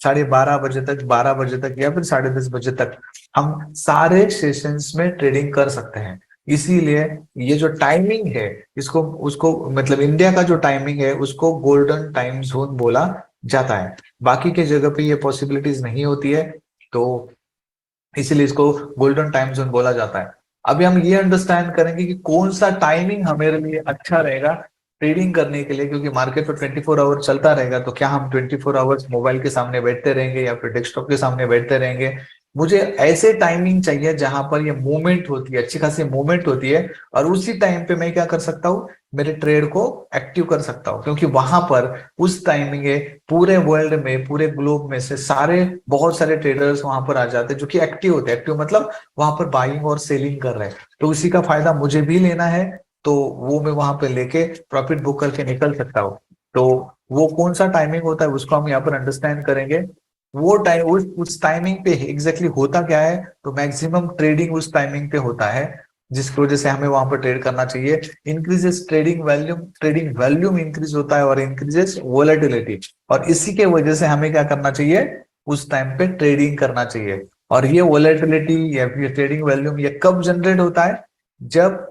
12:30 बजे तक, 12 बजे तक, या फिर 10:30 बजे तक हम सारे सेशंस में ट्रेडिंग कर सकते हैं। इसीलिए ये जो टाइमिंग है, इसको उसको मतलब इंडिया का जो टाइमिंग है उसको गोल्डन टाइम जोन बोला जाता है। बाकी के जगह पे ये पॉसिबिलिटीज नहीं होती है, तो इसीलिए इसको गोल्डन टाइम जोन बोला जाता है। अभी हम ये अंडरस्टैंड करेंगे कि कौन सा टाइमिंग हमारे लिए अच्छा रहेगा ट्रेडिंग करने के लिए। क्योंकि मार्केट तो 24 आवर चलता रहेगा, तो क्या हम 24 आवर्स मोबाइल के सामने बैठते रहेंगे या फिर डेस्कटॉप के सामने बैठते रहेंगे। मुझे ऐसे टाइमिंग चाहिए जहां पर ये मूवमेंट होती है, अच्छी खासी मूवमेंट होती है, और उसी टाइम पे मैं क्या कर सकता हूँ, मेरे ट्रेड को एक्टिव कर सकता हूँ। क्योंकि वहां पर उस टाइमिंग है, पूरे वर्ल्ड में, पूरे ग्लोब में से सारे बहुत सारे ट्रेडर्स वहां पर आ जाते हैं जो कि एक्टिव होते हैं। एक्टिव मतलब वहां पर बाइंग और सेलिंग कर रहे हैं, तो उसी का फायदा मुझे भी लेना है। तो वो मैं वहां पे लेके प्रॉफिट बुक करके निकल सकता हूँ। तो वो कौन सा टाइमिंग होता है उसको हम यहाँ पर अंडरस्टैंड करेंगे। वो टाइम उस टाइमिंग पे एग्जैक्टली होता क्या है, तो मैक्सिमम ट्रेडिंग उस टाइमिंग पे होता है, जिसकी वजह से हमें वहां पर ट्रेड करना चाहिए। इंक्रीजेस ट्रेडिंग वॉल्यूम इंक्रीज होता है और इंक्रीजेस वोलेटिलिटी, और इसी के वजह से हमें क्या करना चाहिए, उस टाइम पे ट्रेडिंग करना चाहिए। और ये वोलेटिलिटी या फिर ट्रेडिंग वॉल्यूम ये कब जनरेट होता है, जब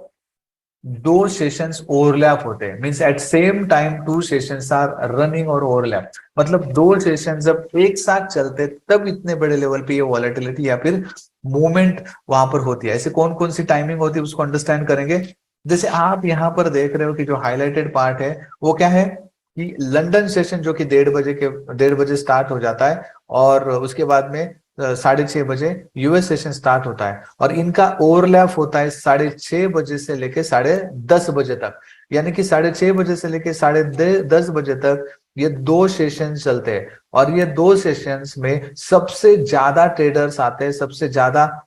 दो सेशंस ओवरलैप होते हैं। Means at same time two sessions are running और ओवरलैप। मतलब दो सेशन जब एक साथ चलते तब इतने बड़े लेवल पे ये वॉलेटिलिटी या फिर मूवमेंट वहां पर होती है। ऐसे कौन कौन सी टाइमिंग होती है उसको अंडरस्टैंड करेंगे। जैसे आप यहाँ पर देख रहे हो कि जो हाईलाइटेड पार्ट है वो क्या है, कि लंदन सेशन जो कि 1:30 बजे स्टार्ट हो जाता है, और उसके बाद में 6:30 बजे यूएस सेशन स्टार्ट होता है, और इनका ओवरलैप होता है 6:30 बजे से लेके 10:30 बजे तक। यानी कि 6:30 बजे से लेके 10:30 बजे तक ये दो सेशन चलते हैं। और ये दो सेशंस में सबसे ज्यादा ट्रेडर्स आते हैं, सबसे ज्यादा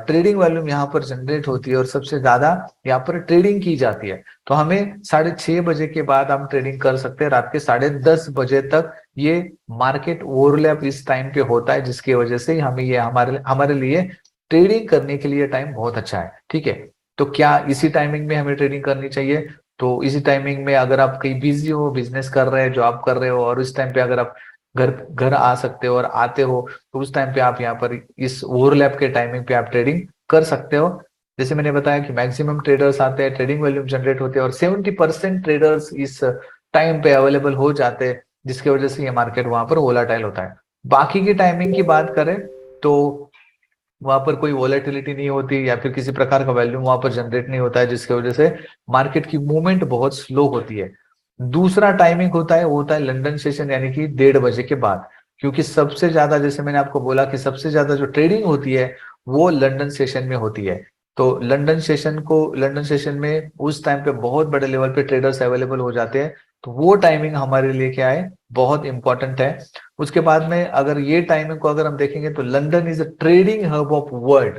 ट्रेडिंग वॉल्यूम यहाँ पर जनरेट होती है, और सबसे ज्यादा यहाँ पर ट्रेडिंग की जाती है। तो हमें 6:30 बजे के बाद हम ट्रेडिंग कर सकते हैं, रात के 10:30 बजे तक। ये मार्केट ओवरलैप इस टाइम पे होता है, जिसकी वजह से हमें ये हमारे हमारे लिए ट्रेडिंग करने के लिए टाइम बहुत अच्छा है, ठीक है। तो क्या इसी टाइमिंग में हमें ट्रेडिंग करनी चाहिए? तो इसी टाइमिंग में अगर आप कहीं बिजी हो, बिजनेस कर रहे हैं, जॉब कर रहे हो, और इस टाइम पे अगर आप घर घर आ सकते हो और आते हो, तो उस टाइम पे आप यहाँ पर इस ओवरलैप के टाइमिंग पे आप ट्रेडिंग कर सकते हो। जैसे मैंने बताया कि मैक्सिमम ट्रेडर्स आते हैं, ट्रेडिंग वॉल्यूम जनरेट होते हैं, और 70% ट्रेडर्स इस टाइम पे अवेलेबल हो जाते हैं, जिसकी वजह से ये मार्केट वहां पर वोलाटाइल होता है। बाकी की टाइमिंग की बात करें तो वहां पर कोई वॉलेटिलिटी नहीं होती, या फिर किसी प्रकार का वैल्यूम वहां पर जनरेट नहीं होता है, जिसकी वजह से मार्केट की मूवमेंट बहुत स्लो होती है। दूसरा टाइमिंग होता है, वो होता है लंदन सेशन यानी कि 1:30 बजे के बाद। क्योंकि सबसे ज्यादा, जैसे मैंने आपको बोला कि सबसे ज्यादा जो ट्रेडिंग होती है वो लंदन सेशन में होती है। तो लंदन सेशन में उस टाइम पे बहुत बड़े लेवल पे ट्रेडर्स अवेलेबल हो जाते हैं। तो वो टाइमिंग हमारे लिए क्या है, बहुत इंपॉर्टेंट है। उसके बाद में अगर ये टाइमिंग को अगर हम देखेंगे तो London is a trading hub of world.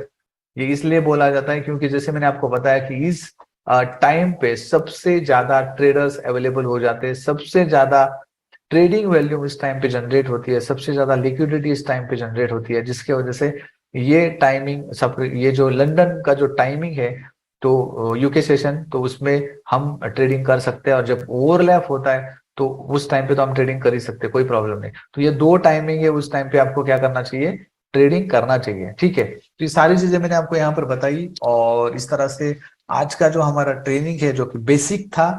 ये इसलिए बोला जाता है क्योंकि जैसे मैंने आपको बताया कि इस टाइम पे सबसे ज्यादा ट्रेडर्स अवेलेबल हो जाते हैं, सबसे ज्यादा ट्रेडिंग वैल्यूम इस टाइम पे जनरेट होती है, सबसे ज्यादा लिक्विडिटी इस टाइम पे जनरेट होती है, जिसकी वजह से ये टाइमिंग सब, ये जो लंदन का जो टाइमिंग है तो यूके सेशन, तो उसमें हम ट्रेडिंग कर सकते हैं। और जब ओवरलैप होता है तो उस टाइम पे तो हम ट्रेडिंग कर ही सकते हैं, कोई प्रॉब्लम नहीं। तो ये दो टाइमिंग है, उस टाइम पे आपको क्या करना चाहिए, ट्रेडिंग करना चाहिए। ठीक है, तो ये सारी चीजें मैंने आपको यहाँ पर बताई। और इस तरह से आज का जो हमारा ट्रेनिंग है जो कि बेसिक था,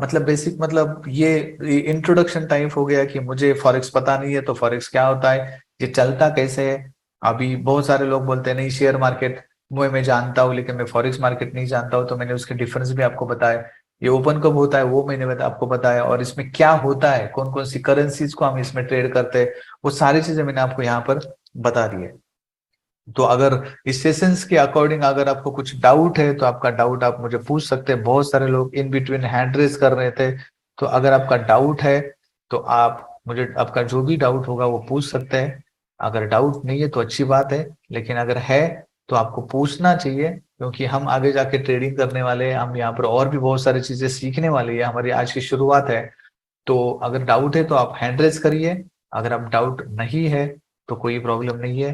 मतलब बेसिक मतलब ये इंट्रोडक्शन टाइप हो गया कि मुझे फॉरेक्स पता नहीं है तो फॉरेक्स क्या होता है, ये चलता कैसे है। अभी बहुत सारे लोग बोलते हैं नहीं शेयर मार्केट मैं जानता हूँ लेकिन मैं फॉरेक्स मार्केट नहीं जानता हूँ, तो मैंने उसके डिफरेंस भी आपको बताया। ये ओपन कब होता है वो मैंने आपको बताया, और इसमें क्या होता है, कौन कौन सी करेंसीज को हम इसमें ट्रेड करते हैं, वो सारी चीजें मैंने आपको यहाँ पर बता दी है। तो अगर इस सेशंस के अकॉर्डिंग अगर आपको कुछ डाउट है तो आपका डाउट आप मुझे पूछ सकते हैं। बहुत सारे लोग इन बिटवीन हैंड रेज कर रहे थे, तो अगर आपका डाउट है तो आप मुझे आपका जो भी डाउट होगा वो पूछ सकते हैं। अगर डाउट नहीं है तो अच्छी बात है, लेकिन अगर है तो आपको पूछना चाहिए, क्योंकि हम आगे जाके ट्रेडिंग करने वाले हैं, हम यहाँ पर और भी बहुत सारी चीजें सीखने वाले हैं, हमारी आज की शुरुआत है। तो अगर डाउट है तो आप हैंड रेज करिए, अगर आप डाउट नहीं है तो कोई प्रॉब्लम नहीं है।